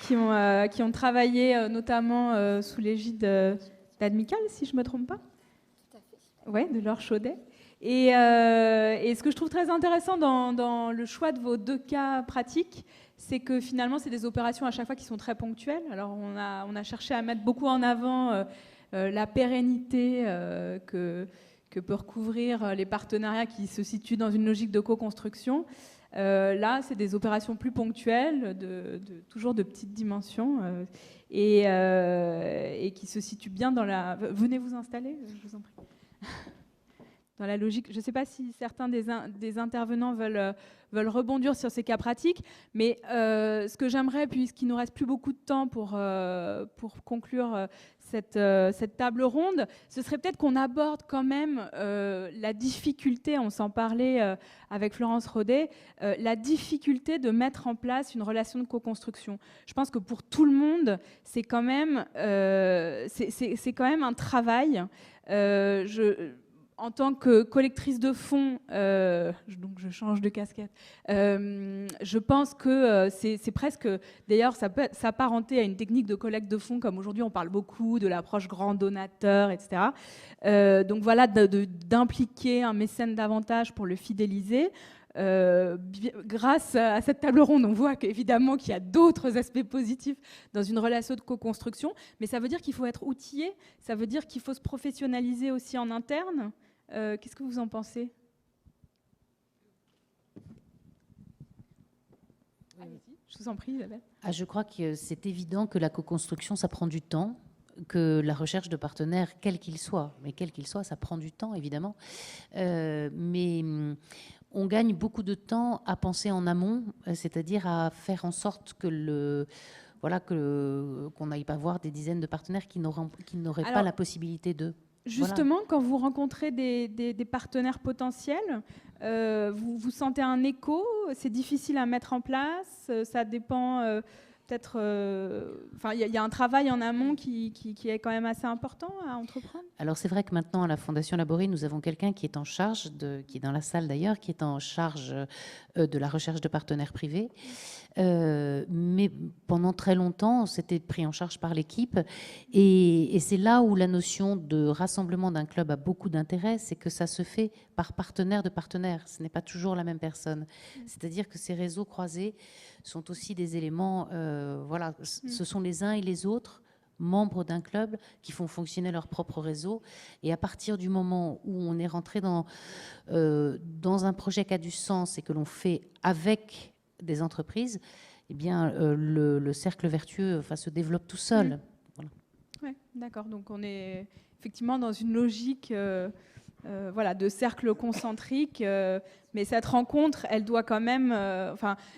qui ont travaillé notamment sous l'égide d'Admicale, si je ne me trompe pas. Tout à fait. Oui, de Laure Chaudet. Et ce que je trouve très intéressant dans le choix de vos 2 cas pratiques, c'est que finalement, c'est des opérations à chaque fois qui sont très ponctuelles. Alors, on a cherché à mettre beaucoup en avant la pérennité que peut recouvrir les partenariats qui se situent dans une logique de co-construction. Là, c'est des opérations plus ponctuelles, toujours de petite dimension, et qui se situent bien dans la... Venez vous installer, je vous en prie. Dans la logique, je ne sais pas si certains des intervenants veulent rebondir sur ces cas pratiques, mais ce que j'aimerais, puisqu'il ne nous reste plus beaucoup de temps pour conclure cette table ronde, ce serait peut-être qu'on aborde quand même la difficulté, on s'en parlait avec Florence Rodet, la difficulté de mettre en place une relation de co-construction. Je pense que pour tout le monde, c'est quand même un travail. En tant que collectrice de fonds, donc je change de casquette, je pense que c'est presque, d'ailleurs ça peut s'apparenter à une technique de collecte de fonds, comme aujourd'hui on parle beaucoup de l'approche grand donateur, etc. Donc voilà, d'impliquer un mécène davantage pour le fidéliser. Grâce à cette table ronde, on voit qu'évidemment qu'il y a d'autres aspects positifs dans une relation de co-construction, mais ça veut dire qu'il faut être outillé, ça veut dire qu'il faut se professionnaliser aussi en interne. Qu'est-ce que vous en pensez ? Allez-y, je vous en prie, Isabelle. Je crois que c'est évident que la co-construction, ça prend du temps, que la recherche de partenaires, quel qu'il soit, ça prend du temps, évidemment. Mais on gagne beaucoup de temps à penser en amont, c'est-à-dire à faire en sorte que qu'on n'aille pas voir des dizaines de partenaires qui n'auraient pas la possibilité de... Justement, voilà. Quand vous rencontrez des partenaires potentiels, vous sentez un écho, c'est difficile à mettre en place, ça dépend peut-être... il y a un travail en amont qui est quand même assez important à entreprendre. Alors c'est vrai que maintenant à la Fondation Laborie, nous avons quelqu'un qui est en charge, qui est dans la salle d'ailleurs, qui est en charge de la recherche de partenaires privés. Mais pendant très longtemps, c'était pris en charge par l'équipe. Et c'est là où la notion de rassemblement d'un club a beaucoup d'intérêt, c'est que ça se fait par partenaire de partenaire. Ce n'est pas toujours la même personne. C'est-à-dire que ces réseaux croisés sont aussi des éléments... ce sont les uns et les autres membres d'un club qui font fonctionner leur propre réseau. Et à partir du moment où on est rentré dans un projet qui a du sens et que l'on fait avec des entreprises, eh bien, le cercle vertueux se développe tout seul. Voilà. Ouais, d'accord. Donc on est effectivement dans une logique de cercle concentrique, mais cette rencontre, elle doit quand même...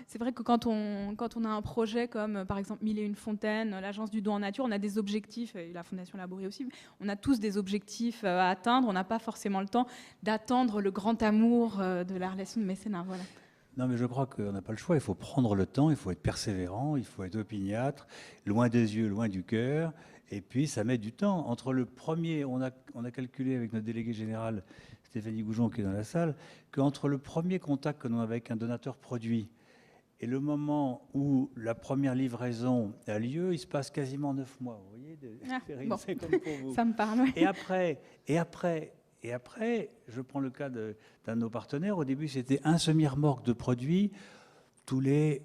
c'est vrai que quand on a un projet comme, par exemple, 1001 Fontaines, l'Agence du don en nature, on a des objectifs, et la Fondation Laborie aussi, on a tous des objectifs à atteindre, on n'a pas forcément le temps d'attendre le grand amour de la relation de mécénat. Voilà. Non, mais je crois qu'on n'a pas le choix. Il faut prendre le temps, il faut être persévérant, il faut être opiniâtre, loin des yeux, loin du cœur. Et puis, ça met du temps. Entre le premier, on a calculé avec notre délégué général, Stéphanie Goujon, qui est dans la salle, qu'entre le premier contact que nous avons avec un donateur produit et le moment où la première livraison a lieu, il se passe quasiment 9 mois. Vous voyez, c'est comme pour vous. Ça me parle. Oui. Et après, je prends le cas d'un de nos partenaires. Au début, c'était un semi-remorque de produits tous les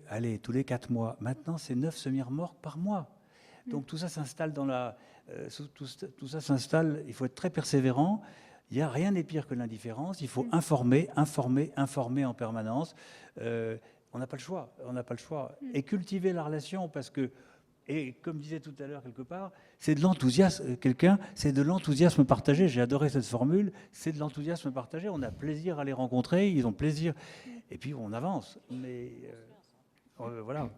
4 mois. Maintenant, c'est 9 semi-remorques par mois. Donc tout ça s'installe tout ça s'installe. Il faut être très persévérant. Il y a rien n'est pire que l'indifférence. Il faut informer en permanence. on n'a pas le choix. On n'a pas le choix. Et cultiver la relation, parce que, et comme disait tout à l'heure quelque part, c'est de l'enthousiasme. C'est de l'enthousiasme partagé. J'ai adoré cette formule. C'est de l'enthousiasme partagé. On a plaisir à les rencontrer. Ils ont plaisir. Et puis on avance. Mais voilà.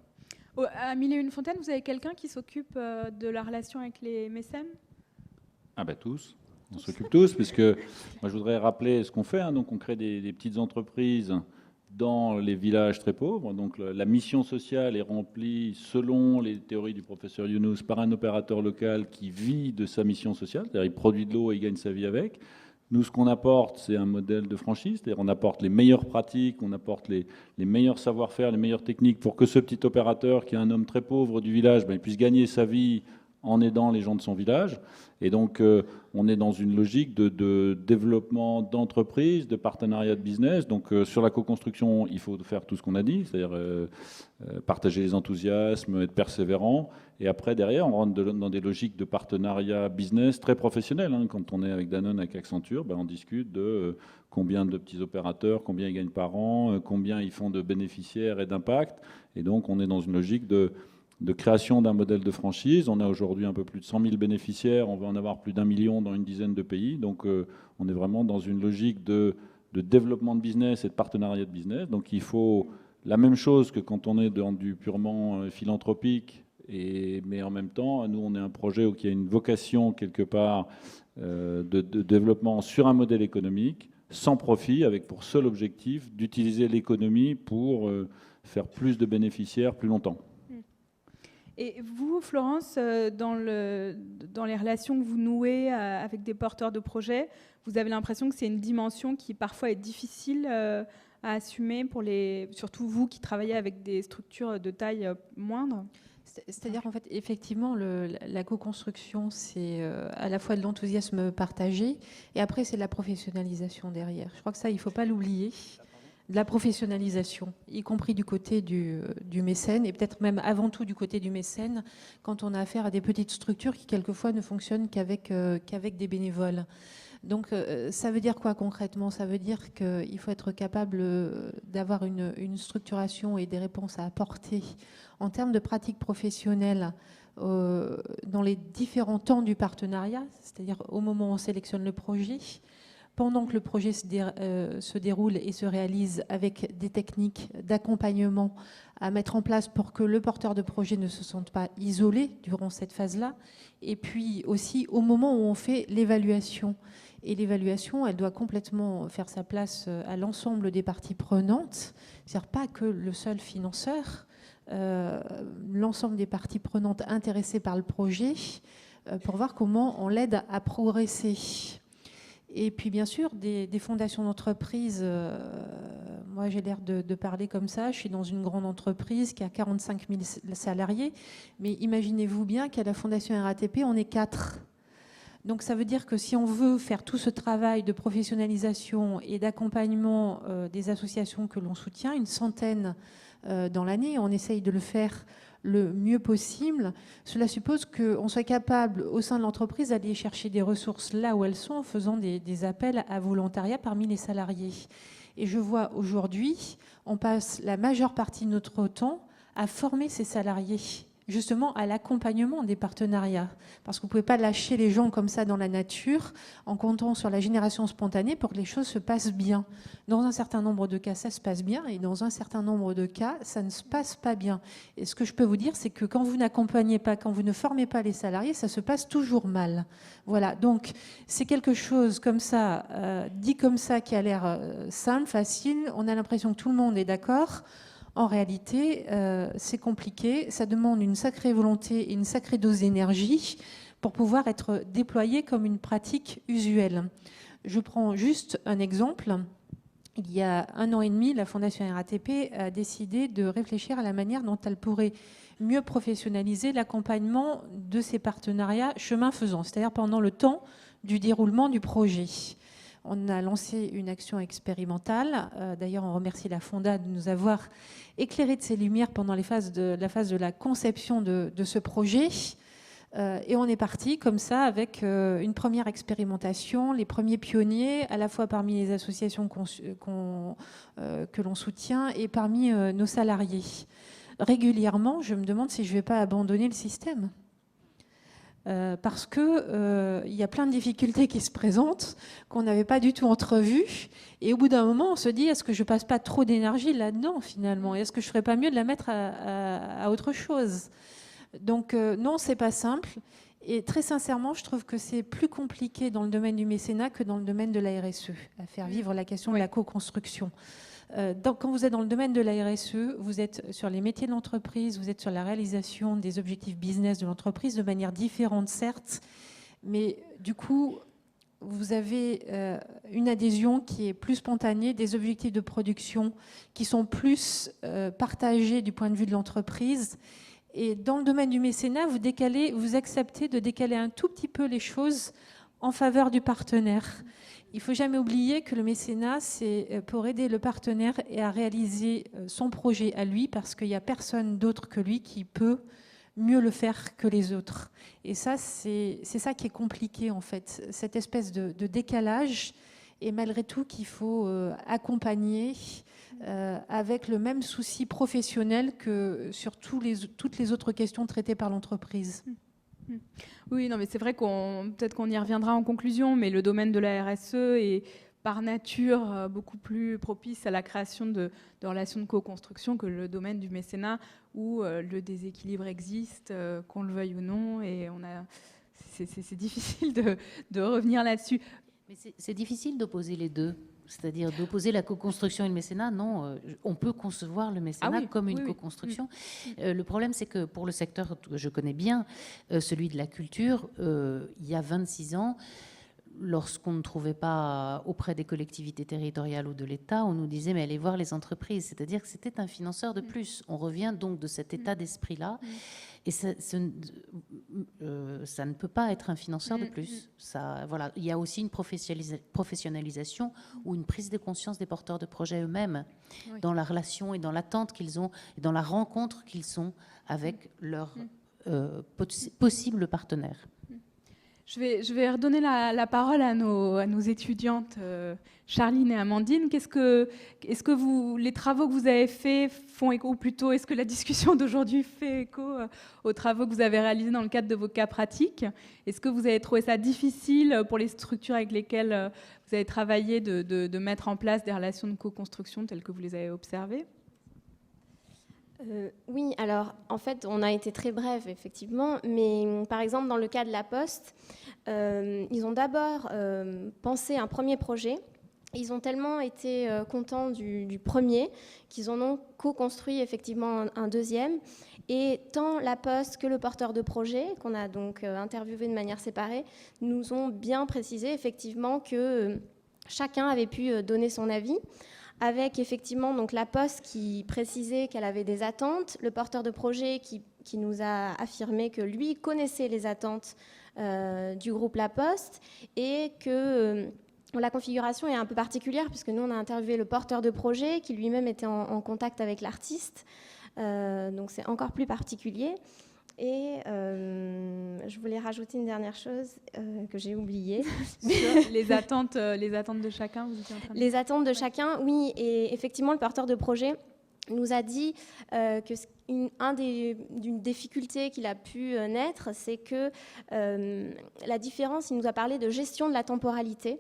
À Mille et une Fontaines, vous avez quelqu'un qui s'occupe de la relation avec les mécènes? Ah ben tous. On s'occupe tous, puisque moi je voudrais rappeler ce qu'on fait. Hein. Donc on crée des petites entreprises dans les villages très pauvres. Donc la mission sociale est remplie selon les théories du professeur Younous par un opérateur local qui vit de sa mission sociale, c'est-à-dire il produit de l'eau et il gagne sa vie avec. Nous, ce qu'on apporte, c'est un modèle de franchise, c'est-à-dire on apporte les meilleures pratiques, on apporte les meilleurs savoir-faire, les meilleures techniques pour que ce petit opérateur, qui est un homme très pauvre du village, il puisse gagner sa vie en aidant les gens de son village. Et donc, on est dans une logique de développement d'entreprise, de partenariat de business. Donc, sur la co-construction, il faut faire tout ce qu'on a dit, c'est-à-dire partager les enthousiasmes, être persévérant. Et après, derrière, on rentre dans des logiques de partenariat business très professionnels. Hein. Quand on est avec Danone, avec Accenture, on discute de combien de petits opérateurs, combien ils gagnent par an, combien ils font de bénéficiaires et d'impact. Et donc, on est dans une logique de création d'un modèle de franchise. On a aujourd'hui un peu plus de 100 000 bénéficiaires, on va en avoir plus d'1 million dans une dizaine de pays. Donc on est vraiment dans une logique de développement de business et de partenariat de business. Donc il faut la même chose que quand on est dans du purement philanthropique, mais en même temps, nous on est un projet qui a une vocation quelque part de développement sur un modèle économique, sans profit, avec pour seul objectif d'utiliser l'économie pour faire plus de bénéficiaires plus longtemps. Et vous, Florence, dans les relations que vous nouez avec des porteurs de projets, vous avez l'impression que c'est une dimension qui parfois est difficile à assumer, surtout vous qui travaillez avec des structures de taille moindre? C'est-à-dire qu'en fait, effectivement, la co-construction, c'est à la fois de l'enthousiasme partagé, et après, c'est de la professionnalisation derrière. Je crois que ça, il ne faut pas l'oublier. De la professionnalisation, y compris du côté du mécène, et peut-être même avant tout du côté du mécène, quand on a affaire à des petites structures qui quelquefois ne fonctionnent qu'avec des bénévoles. Donc ça veut dire quoi concrètement? Ça veut dire qu'il faut être capable d'avoir une structuration et des réponses à apporter en termes de pratiques professionnelles dans les différents temps du partenariat, c'est-à-dire au moment où on sélectionne le projet, pendant que le projet se déroule et se réalise, avec des techniques d'accompagnement à mettre en place pour que le porteur de projet ne se sente pas isolé durant cette phase-là. Et puis aussi au moment où on fait l'évaluation. Et l'évaluation, elle doit complètement faire sa place à l'ensemble des parties prenantes, c'est-à-dire pas que le seul financeur, l'ensemble des parties prenantes intéressées par le projet, pour voir comment on l'aide à progresser. Et puis bien sûr, des fondations d'entreprise, moi j'ai l'air de parler comme ça, je suis dans une grande entreprise qui a 45 000 salariés, mais imaginez-vous bien qu'à la Fondation RATP, on est 4. Donc ça veut dire que si on veut faire tout ce travail de professionnalisation et d'accompagnement des associations que l'on soutient, une centaine dans l'année, on essaye de le faire le mieux possible. Cela suppose qu'on soit capable, au sein de l'entreprise, d'aller chercher des ressources là où elles sont en faisant des appels à volontariat parmi les salariés. Et je vois aujourd'hui, on passe la majeure partie de notre temps à former ces salariés, justement à l'accompagnement des partenariats. Parce que vous ne pouvez pas lâcher les gens comme ça dans la nature en comptant sur la génération spontanée pour que les choses se passent bien. Dans un certain nombre de cas, ça se passe bien, et dans un certain nombre de cas, ça ne se passe pas bien. Et ce que je peux vous dire, c'est que quand vous n'accompagnez pas, quand vous ne formez pas les salariés, ça se passe toujours mal. Voilà, donc c'est quelque chose comme ça, dit comme ça, qui a l'air simple, facile, on a l'impression que tout le monde est d'accord. En réalité, c'est compliqué, ça demande une sacrée volonté et une sacrée dose d'énergie pour pouvoir être déployé comme une pratique usuelle. Je prends juste un exemple. Il y a 1 an et demi, la Fondation RATP a décidé de réfléchir à la manière dont elle pourrait mieux professionnaliser l'accompagnement de ces partenariats chemin faisant, c'est-à-dire pendant le temps du déroulement du projet. On a lancé une action expérimentale. D'ailleurs, on remercie la Fonda de nous avoir éclairé de ses lumières pendant la phase de la conception de ce projet. Et on est parti comme ça avec une première expérimentation, les premiers pionniers, à la fois parmi les associations que l'on soutient et parmi nos salariés. Régulièrement, je me demande si je ne vais pas abandonner le système. Parce qu'il y a plein de difficultés qui se présentent, qu'on n'avait pas du tout entrevues. Et au bout d'un moment, on se dit, est-ce que je ne passe pas trop d'énergie là-dedans, finalement? Est-ce que je ne ferais pas mieux de la mettre à autre chose? Donc non, c'est pas simple. Et très sincèrement, je trouve que c'est plus compliqué dans le domaine du mécénat que dans le domaine de la RSE, à faire vivre la question de la co-construction. Quand vous êtes dans le domaine de la RSE, vous êtes sur les métiers de l'entreprise, vous êtes sur la réalisation des objectifs business de l'entreprise de manière différente, certes, mais du coup, vous avez une adhésion qui est plus spontanée, des objectifs de production qui sont plus partagés du point de vue de l'entreprise. Et dans le domaine du mécénat, vous acceptez de décaler un tout petit peu les choses en faveur du partenaire. Il ne faut jamais oublier que le mécénat, c'est pour aider le partenaire à réaliser son projet à lui, parce qu'il n'y a personne d'autre que lui qui peut mieux le faire que les autres. Et ça, c'est ça qui est compliqué, en fait, cette espèce de décalage, et malgré tout qu'il faut accompagner avec le même souci professionnel que sur toutes les autres questions traitées par l'entreprise. Oui, non, mais c'est vrai peut-être qu'on y reviendra en conclusion, mais le domaine de la RSE est par nature beaucoup plus propice à la création de relations de co-construction que le domaine du mécénat, où le déséquilibre existe, qu'on le veuille ou non, et c'est difficile de revenir là-dessus. Mais c'est difficile d'opposer les deux. C'est-à-dire d'opposer la co-construction et le mécénat, non, on peut concevoir le mécénat comme une co-construction. Le problème, c'est que pour le secteur que je connais bien, celui de la culture, il y a 26 ans, lorsqu'on ne trouvait pas auprès des collectivités territoriales ou de l'État, on nous disait mais allez voir les entreprises, c'est-à-dire que c'était un financeur de plus. On revient donc de cet état d'esprit-là, et ça ne peut pas être un financeur de plus. Ça, voilà. Il y a aussi une professionnalisation ou une prise de conscience des porteurs de projets eux-mêmes dans la relation et dans l'attente qu'ils ont, et dans la rencontre qu'ils sont avec leurs possibles partenaires. Je vais redonner la parole à nos étudiantes, Charline et Amandine. Est-ce que les travaux que vous avez faits font écho, ou plutôt est-ce que la discussion d'aujourd'hui fait écho aux travaux que vous avez réalisés dans le cadre de vos cas pratiques? Est-ce que vous avez trouvé ça difficile pour les structures avec lesquelles vous avez travaillé de mettre en place des relations de co-construction telles que vous les avez observées? Oui, alors en fait, on a été très bref, effectivement, mais par exemple, dans le cas de la Poste, ils ont d'abord pensé un premier projet. Ils ont tellement été contents du premier qu'ils en ont co-construit effectivement un deuxième. Et tant la Poste que le porteur de projet, qu'on a donc interviewé de manière séparée, nous ont bien précisé effectivement que chacun avait pu donner son avis, avec effectivement donc la Poste qui précisait qu'elle avait des attentes, le porteur de projet qui nous a affirmé que lui connaissait les attentes du groupe La Poste, et que la configuration est un peu particulière puisque nous on a interviewé le porteur de projet qui lui-même était en contact avec l'artiste, donc c'est encore plus particulier. Et je voulais rajouter une dernière chose que j'ai oubliée. les attentes de chacun, vous étiez en train de... Les attentes de chacun, oui. Et effectivement, le porteur de projet nous a dit que d'une difficulté qu'il a pu naître, c'est que la différence, il nous a parlé de gestion de la temporalité,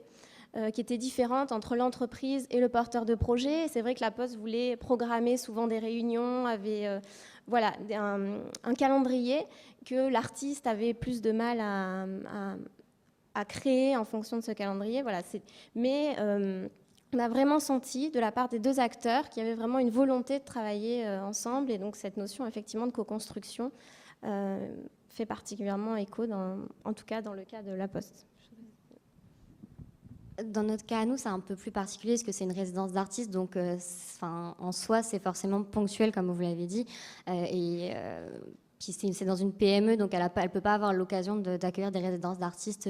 qui était différente entre l'entreprise et le porteur de projet. C'est vrai que la Poste voulait programmer souvent des réunions, avait voilà, un calendrier que l'artiste avait plus de mal à créer en fonction de ce calendrier. Voilà, mais on a vraiment senti de la part des deux acteurs qu'il y avait vraiment une volonté de travailler ensemble, et donc cette notion effectivement de co-construction fait particulièrement écho, en tout cas dans le cas de La Poste. Dans notre cas à nous, c'est un peu plus particulier parce que c'est une résidence d'artistes, donc en soi, c'est forcément ponctuel, comme vous l'avez dit. Puis c'est dans une PME, donc elle ne peut pas avoir l'occasion d'accueillir des résidences d'artistes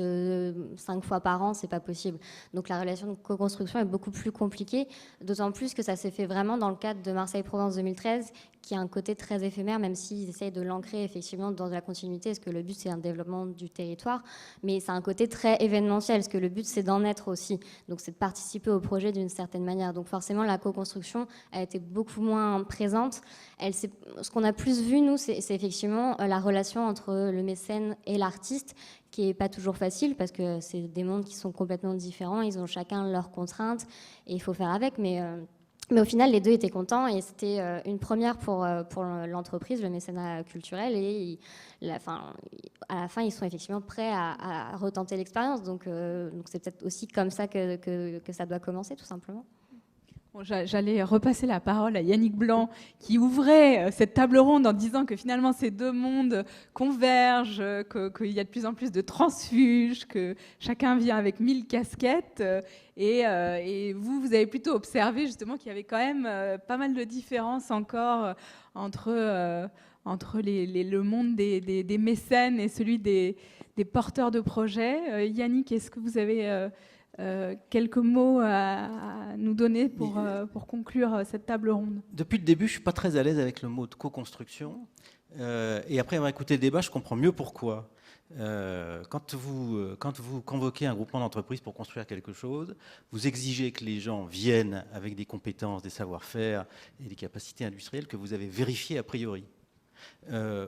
5 fois par an, c'est pas possible. Donc la relation de co-construction est beaucoup plus compliquée, d'autant plus que ça s'est fait vraiment dans le cadre de Marseille Provence 2013, qui a un côté très éphémère, même s'ils essayent de l'ancrer effectivement dans de la continuité, parce que le but c'est un développement du territoire, mais c'est un côté très événementiel, parce que le but c'est d'en être aussi, donc c'est de participer au projet d'une certaine manière. Donc forcément la co-construction a été beaucoup moins présente. Ce qu'on a plus vu, nous, c'est effectivement la relation entre le mécène et l'artiste, qui n'est pas toujours facile, parce que c'est des mondes qui sont complètement différents, ils ont chacun leurs contraintes, et il faut faire avec, mais au final, les deux étaient contents, et c'était une première pour l'entreprise, le mécénat culturel, et à la fin, ils sont effectivement prêts à retenter l'expérience, donc c'est peut-être aussi comme ça que ça doit commencer, tout simplement. Bon, j'allais repasser la parole à Yannick Blanc, qui ouvrait cette table ronde en disant que finalement ces deux mondes convergent, qu'il y a de plus en plus de transfuges, que chacun vient avec 1000 casquettes. Et vous avez plutôt observé justement qu'il y avait quand même pas mal de différences encore entre le monde des mécènes et celui des porteurs de projets. Yannick, est-ce que vous avez quelques mots à nous donner pour conclure cette table ronde? Depuis le début, je ne suis pas très à l'aise avec le mot de co-construction. Et après avoir écouté le débat, je comprends mieux pourquoi. Quand vous convoquez un groupement d'entreprises pour construire quelque chose, vous exigez que les gens viennent avec des compétences, des savoir-faire et des capacités industrielles que vous avez vérifiées a priori.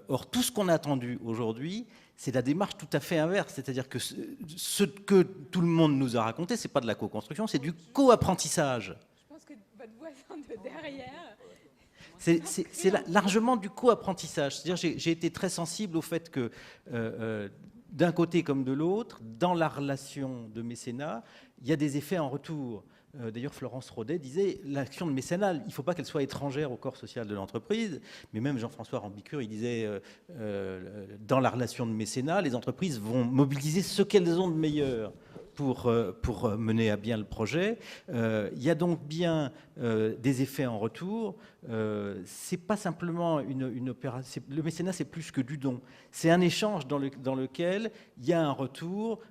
Or, tout ce qu'on a attendu aujourd'hui, c'est la démarche tout à fait inverse. C'est-à-dire que ce que tout le monde nous a raconté, ce n'est pas de la co-construction, c'est du co-apprentissage. Je pense que votre voisin de derrière... C'est largement du co-apprentissage. C'est-à-dire j'ai été très sensible au fait que, d'un côté comme de l'autre, dans la relation de mécénat, il y a des effets en retour. D'ailleurs, Florence Rodet disait l'action de mécénat, il ne faut pas qu'elle soit étrangère au corps social de l'entreprise. Mais même Jean-François Rambicure, il disait dans la relation de mécénat, les entreprises vont mobiliser ce qu'elles ont de meilleur pour mener à bien le projet. Il y a donc bien des effets en retour. C'est pas simplement une opération. Le mécénat, c'est plus que du don. C'est un échange dans lequel il y a un retour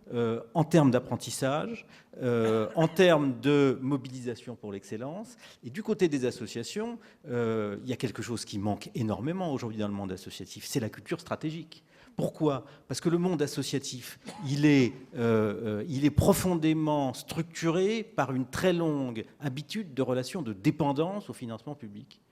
en termes d'apprentissage, en termes de mobilisation pour l'excellence. Et du côté des associations, il y a quelque chose qui manque énormément aujourd'hui dans le monde associatif, c'est la culture stratégique. Pourquoi ? Parce que le monde associatif, il est profondément structuré par une très longue habitude de relation de dépendance au financement public.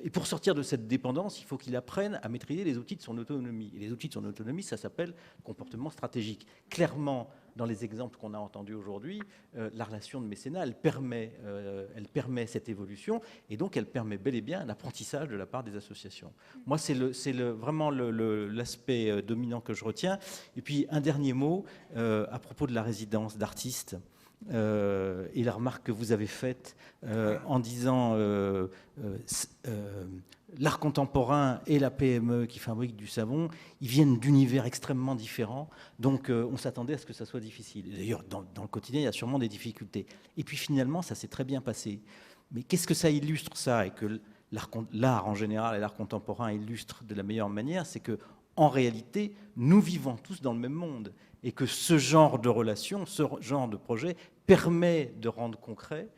Et pour sortir de cette dépendance, il faut qu'il apprenne à maîtriser les outils de son autonomie. Et les outils de son autonomie, ça s'appelle comportement stratégique. Clairement, dans les exemples qu'on a entendus aujourd'hui, la relation de mécénat, elle permet cette évolution, et donc elle permet bel et bien un apprentissage de la part des associations. Moi, c'est vraiment l'aspect dominant que je retiens. Et puis, un dernier mot à propos de la résidence d'artistes. Et la remarque que vous avez faite en disant l'art contemporain et la PME qui fabrique du savon, ils viennent d'univers extrêmement différents, donc on s'attendait à ce que ça soit difficile. D'ailleurs, dans le quotidien, il y a sûrement des difficultés. Et puis finalement, ça s'est très bien passé. Mais qu'est-ce que ça illustre, ça, et que l'art en général et l'art contemporain illustrent de la meilleure manière, c'est que en réalité, nous vivons tous dans le même monde, et que ce genre de relation, ce genre de projet permet de rendre concret,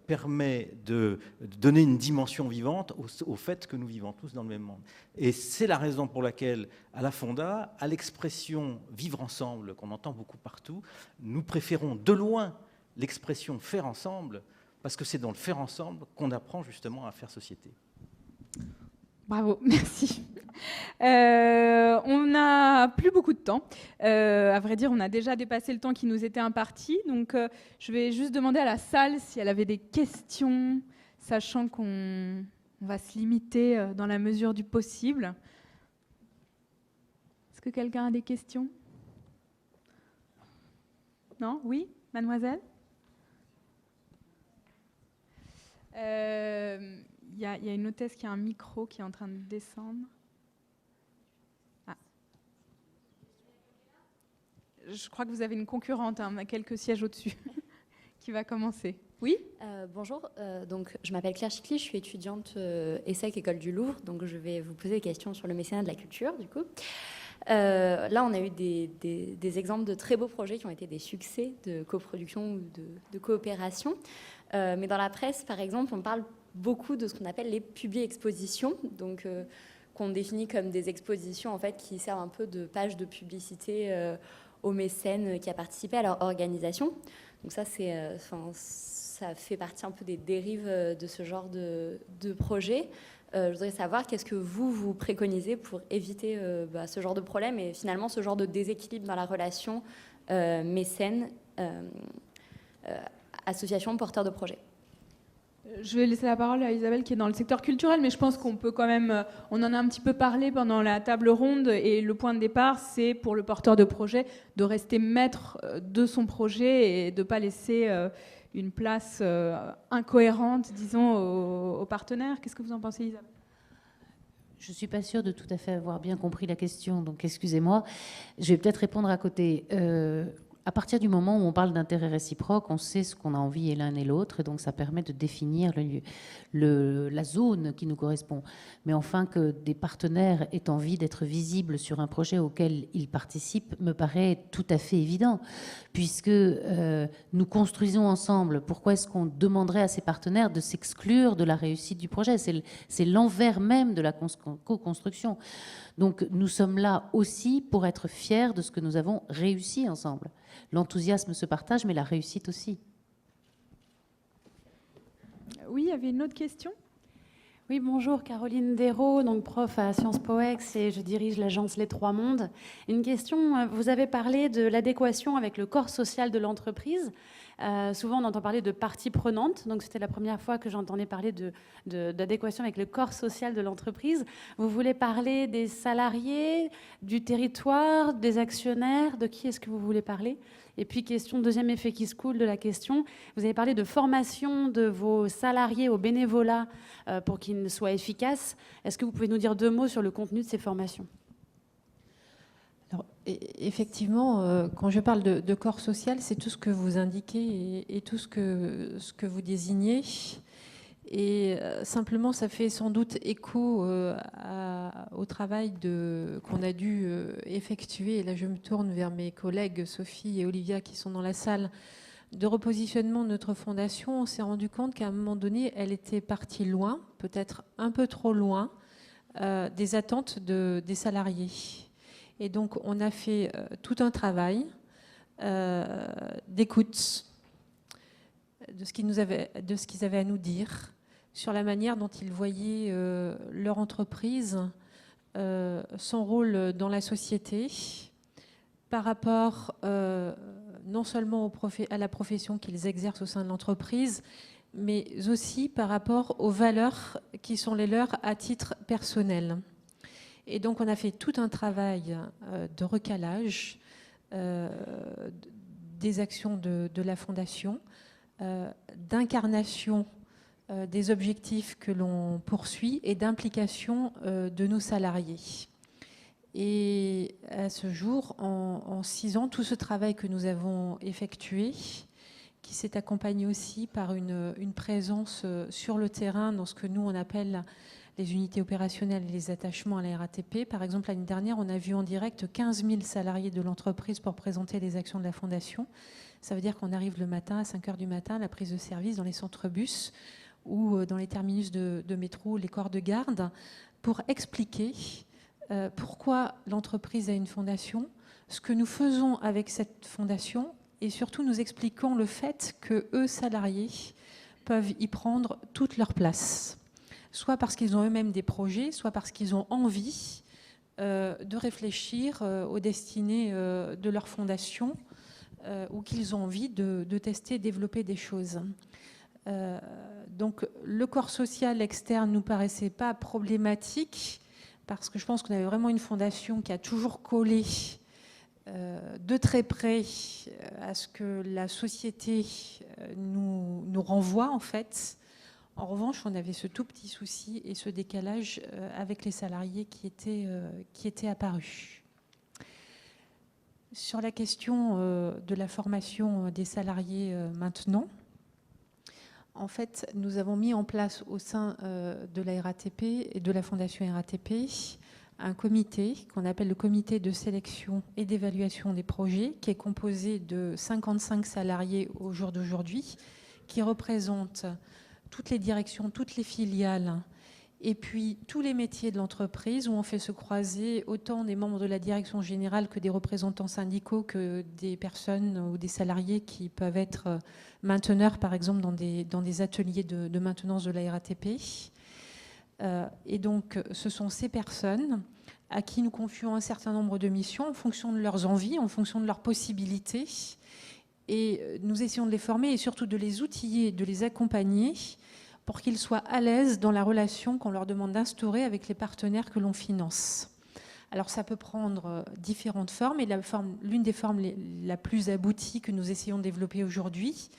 permet de donner une dimension vivante au fait que nous vivons tous dans le même monde. Et c'est la raison pour laquelle, à la Fonda, à l'expression « vivre ensemble » qu'on entend beaucoup partout, nous préférons de loin l'expression « faire ensemble », parce que c'est dans le faire ensemble qu'on apprend justement à faire société. Bravo, merci. On n'a plus beaucoup de temps. À vrai dire, on a déjà dépassé le temps qui nous était imparti. Donc, je vais juste demander à la salle si elle avait des questions, sachant qu'on va se limiter dans la mesure du possible. Est-ce que quelqu'un a des questions ? Non ? Oui ? Mademoiselle ? Il y a une hôtesse qui a un micro qui est en train de descendre. Ah. Je crois que vous avez une concurrente, hein, quelques sièges au-dessus, qui va commencer. Oui ? Bonjour, donc, je m'appelle Claire Chicly, je suis étudiante ESSEC École du Louvre, donc je vais vous poser des questions sur le mécénat de la culture, du coup. Là, on a eu des exemples de très beaux projets qui ont été des succès de coproduction ou de coopération. Mais dans la presse, par exemple, on parle beaucoup de ce qu'on appelle les publi-expositions, donc qu'on définit comme des expositions en fait, qui servent un peu de page de publicité aux mécènes qui a participé à leur organisation. Donc ça, ça fait partie un peu des dérives de ce genre de projet. Je voudrais savoir qu'est-ce que vous préconisez pour éviter ce genre de problème et finalement ce genre de déséquilibre dans la relation mécène, association, porteur de projet. Je vais laisser la parole à Isabelle qui est dans le secteur culturel, mais je pense qu'on peut quand même, on en a un petit peu parlé pendant la table ronde, et le point de départ, c'est pour le porteur de projet de rester maître de son projet et de ne pas laisser une place incohérente, disons, aux partenaires. Qu'est-ce que vous en pensez, Isabelle ? Je ne suis pas sûre de tout à fait avoir bien compris la question, donc excusez-moi. Je vais peut-être répondre à côté. À partir du moment où on parle d'intérêt réciproque, on sait ce qu'on a envie et l'un et l'autre, et donc ça permet de définir la zone qui nous correspond. Mais enfin, que des partenaires aient envie d'être visibles sur un projet auquel ils participent me paraît tout à fait évident, puisque nous construisons ensemble. Pourquoi est-ce qu'on demanderait à ces partenaires de s'exclure de la réussite du projet ? C'est l'envers même de la co-construction. Donc nous sommes là aussi pour être fiers de ce que nous avons réussi ensemble. L'enthousiasme se partage, mais la réussite aussi. Oui, il y avait une autre question ? Oui, bonjour, Caroline Dérault, donc prof à Sciences Po Ex, et je dirige l'agence Les Trois Mondes. Une question, vous avez parlé de l'adéquation avec le corps social de l'entreprise. Souvent, on entend parler de parties prenantes, donc c'était la première fois que j'entendais parler d'adéquation avec le corps social de l'entreprise. Vous voulez parler des salariés, du territoire, des actionnaires, de qui est-ce que vous voulez parler ? Et puis, deuxième effet qui se coule de la question, vous avez parlé de formation de vos salariés au bénévolat pour qu'ils soient efficaces. Est-ce que vous pouvez nous dire 2 mots sur le contenu de ces formations ? Alors, effectivement, quand je parle de corps social, c'est tout ce que vous indiquez et tout ce que vous désignez. Et simplement, ça fait sans doute écho au travail qu'on a dû effectuer. Et là, je me tourne vers mes collègues Sophie et Olivia qui sont dans la salle de repositionnement de notre fondation. On s'est rendu compte qu'à un moment donné, elle était partie loin, peut-être un peu trop loin, des attentes des salariés. Et donc, on a fait tout un travail d'écoute de ce qu'ils avaient à nous dire sur la manière dont ils voyaient leur entreprise, son rôle dans la société, par rapport non seulement à la profession qu'ils exercent au sein de l'entreprise, mais aussi par rapport aux valeurs qui sont les leurs à titre personnel. Et donc, on a fait tout un travail de recalage des actions de la Fondation, d'incarnation des objectifs que l'on poursuit et d'implication de nos salariés. Et à ce jour, en 6 ans, tout ce travail que nous avons effectué, qui s'est accompagné aussi par une présence sur le terrain dans ce que nous, on appelle les unités opérationnelles et les attachements à la RATP. Par exemple, l'année dernière, on a vu en direct 15 000 salariés de l'entreprise pour présenter les actions de la Fondation. Ça veut dire qu'on arrive le matin, à 5 heures du matin, à la prise de service dans les centres bus ou dans les terminus de métro, les corps de garde, pour expliquer pourquoi l'entreprise a une fondation, ce que nous faisons avec cette fondation, et surtout nous expliquons le fait que eux, salariés, peuvent y prendre toute leur place, soit parce qu'ils ont eux-mêmes des projets, soit parce qu'ils ont envie de réfléchir aux destinées de leur fondation, ou qu'ils ont envie de tester, développer des choses. Donc le corps social externe ne nous paraissait pas problématique, parce que je pense qu'on avait vraiment une fondation qui a toujours collé de très près à ce que la société nous renvoie, en fait. En revanche, on avait ce tout petit souci et ce décalage avec les salariés qui étaient apparus. Sur la question de la formation des salariés maintenant, en fait, nous avons mis en place au sein de la RATP et de la Fondation RATP un comité qu'on appelle le comité de sélection et d'évaluation des projets, qui est composé de 55 salariés au jour d'aujourd'hui, qui représente toutes les directions, toutes les filiales, et puis tous les métiers de l'entreprise, où on fait se croiser autant des membres de la direction générale que des représentants syndicaux, que des personnes ou des salariés qui peuvent être mainteneurs, par exemple, dans des ateliers de maintenance de la RATP. Et donc, ce sont ces personnes à qui nous confions un certain nombre de missions en fonction de leurs envies, en fonction de leurs possibilités. Et nous essayons de les former et surtout de les outiller, de les accompagner pour qu'ils soient à l'aise dans la relation qu'on leur demande d'instaurer avec les partenaires que l'on finance. Alors ça peut prendre différentes formes, et l'une des formes la plus aboutie que nous essayons de développer aujourd'hui,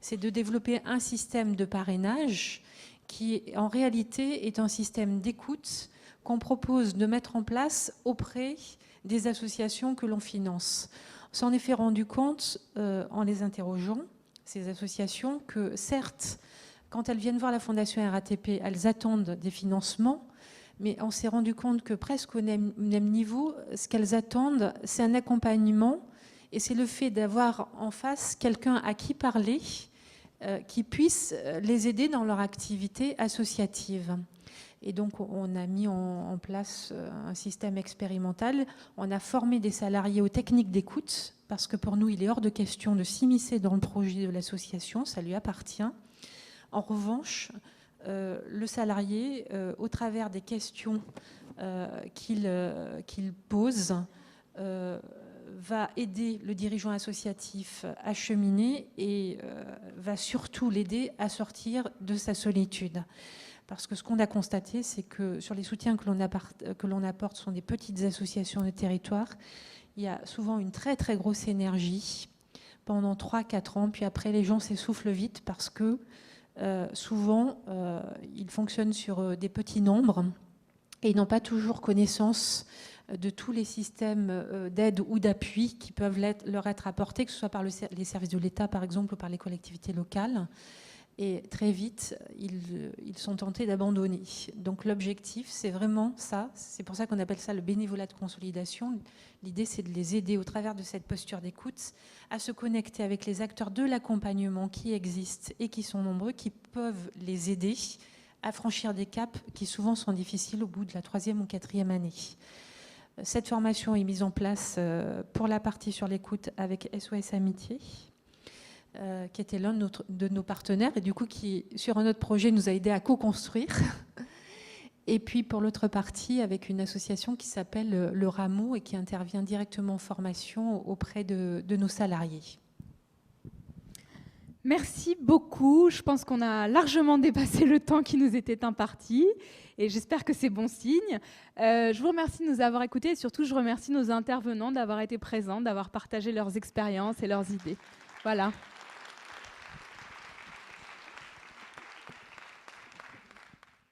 c'est de développer un système de parrainage qui en réalité est un système d'écoute qu'on propose de mettre en place auprès des associations que l'on finance. On s'en est fait rendu compte en les interrogeant, ces associations, que certes, quand elles viennent voir la Fondation RATP, elles attendent des financements, mais on s'est rendu compte que presque au même niveau, ce qu'elles attendent, c'est un accompagnement, et c'est le fait d'avoir en face quelqu'un à qui parler, qui puisse les aider dans leur activité associative. Et donc, on a mis en place un système expérimental. On a formé des salariés aux techniques d'écoute, parce que pour nous, il est hors de question de s'immiscer dans le projet de l'association, ça lui appartient. En revanche, le salarié, au travers des questions qu'il pose, va aider le dirigeant associatif à cheminer et va surtout l'aider à sortir de sa solitude. Parce que ce qu'on a constaté, c'est que sur les soutiens que l'on apporte sont des petites associations de territoire. Il y a souvent une très très grosse énergie pendant 3-4 ans, puis après les gens s'essoufflent vite parce que souvent, ils fonctionnent sur des petits nombres et ils n'ont pas toujours connaissance de tous les systèmes d'aide ou d'appui qui peuvent leur être apportés, que ce soit par les services de l'État, par exemple, ou par les collectivités locales. Et très vite, ils sont tentés d'abandonner. Donc l'objectif, c'est vraiment ça. C'est pour ça qu'on appelle ça le bénévolat de consolidation. L'idée, c'est de les aider au travers de cette posture d'écoute à se connecter avec les acteurs de l'accompagnement qui existent et qui sont nombreux, qui peuvent les aider à franchir des caps qui souvent sont difficiles au bout de la 3e ou 4e année. Cette formation est mise en place pour la partie sur l'écoute avec SOS Amitié, qui était l'un de nos partenaires et du coup qui, sur un autre projet, nous a aidé à co-construire. Et puis pour l'autre partie, avec une association qui s'appelle Le Rameau et qui intervient directement en formation auprès de nos salariés. Merci beaucoup. Je pense qu'on a largement dépassé le temps qui nous était imparti et j'espère que c'est bon signe. Je vous remercie de nous avoir écoutés et surtout je remercie nos intervenants d'avoir été présents, d'avoir partagé leurs expériences et leurs idées. Voilà.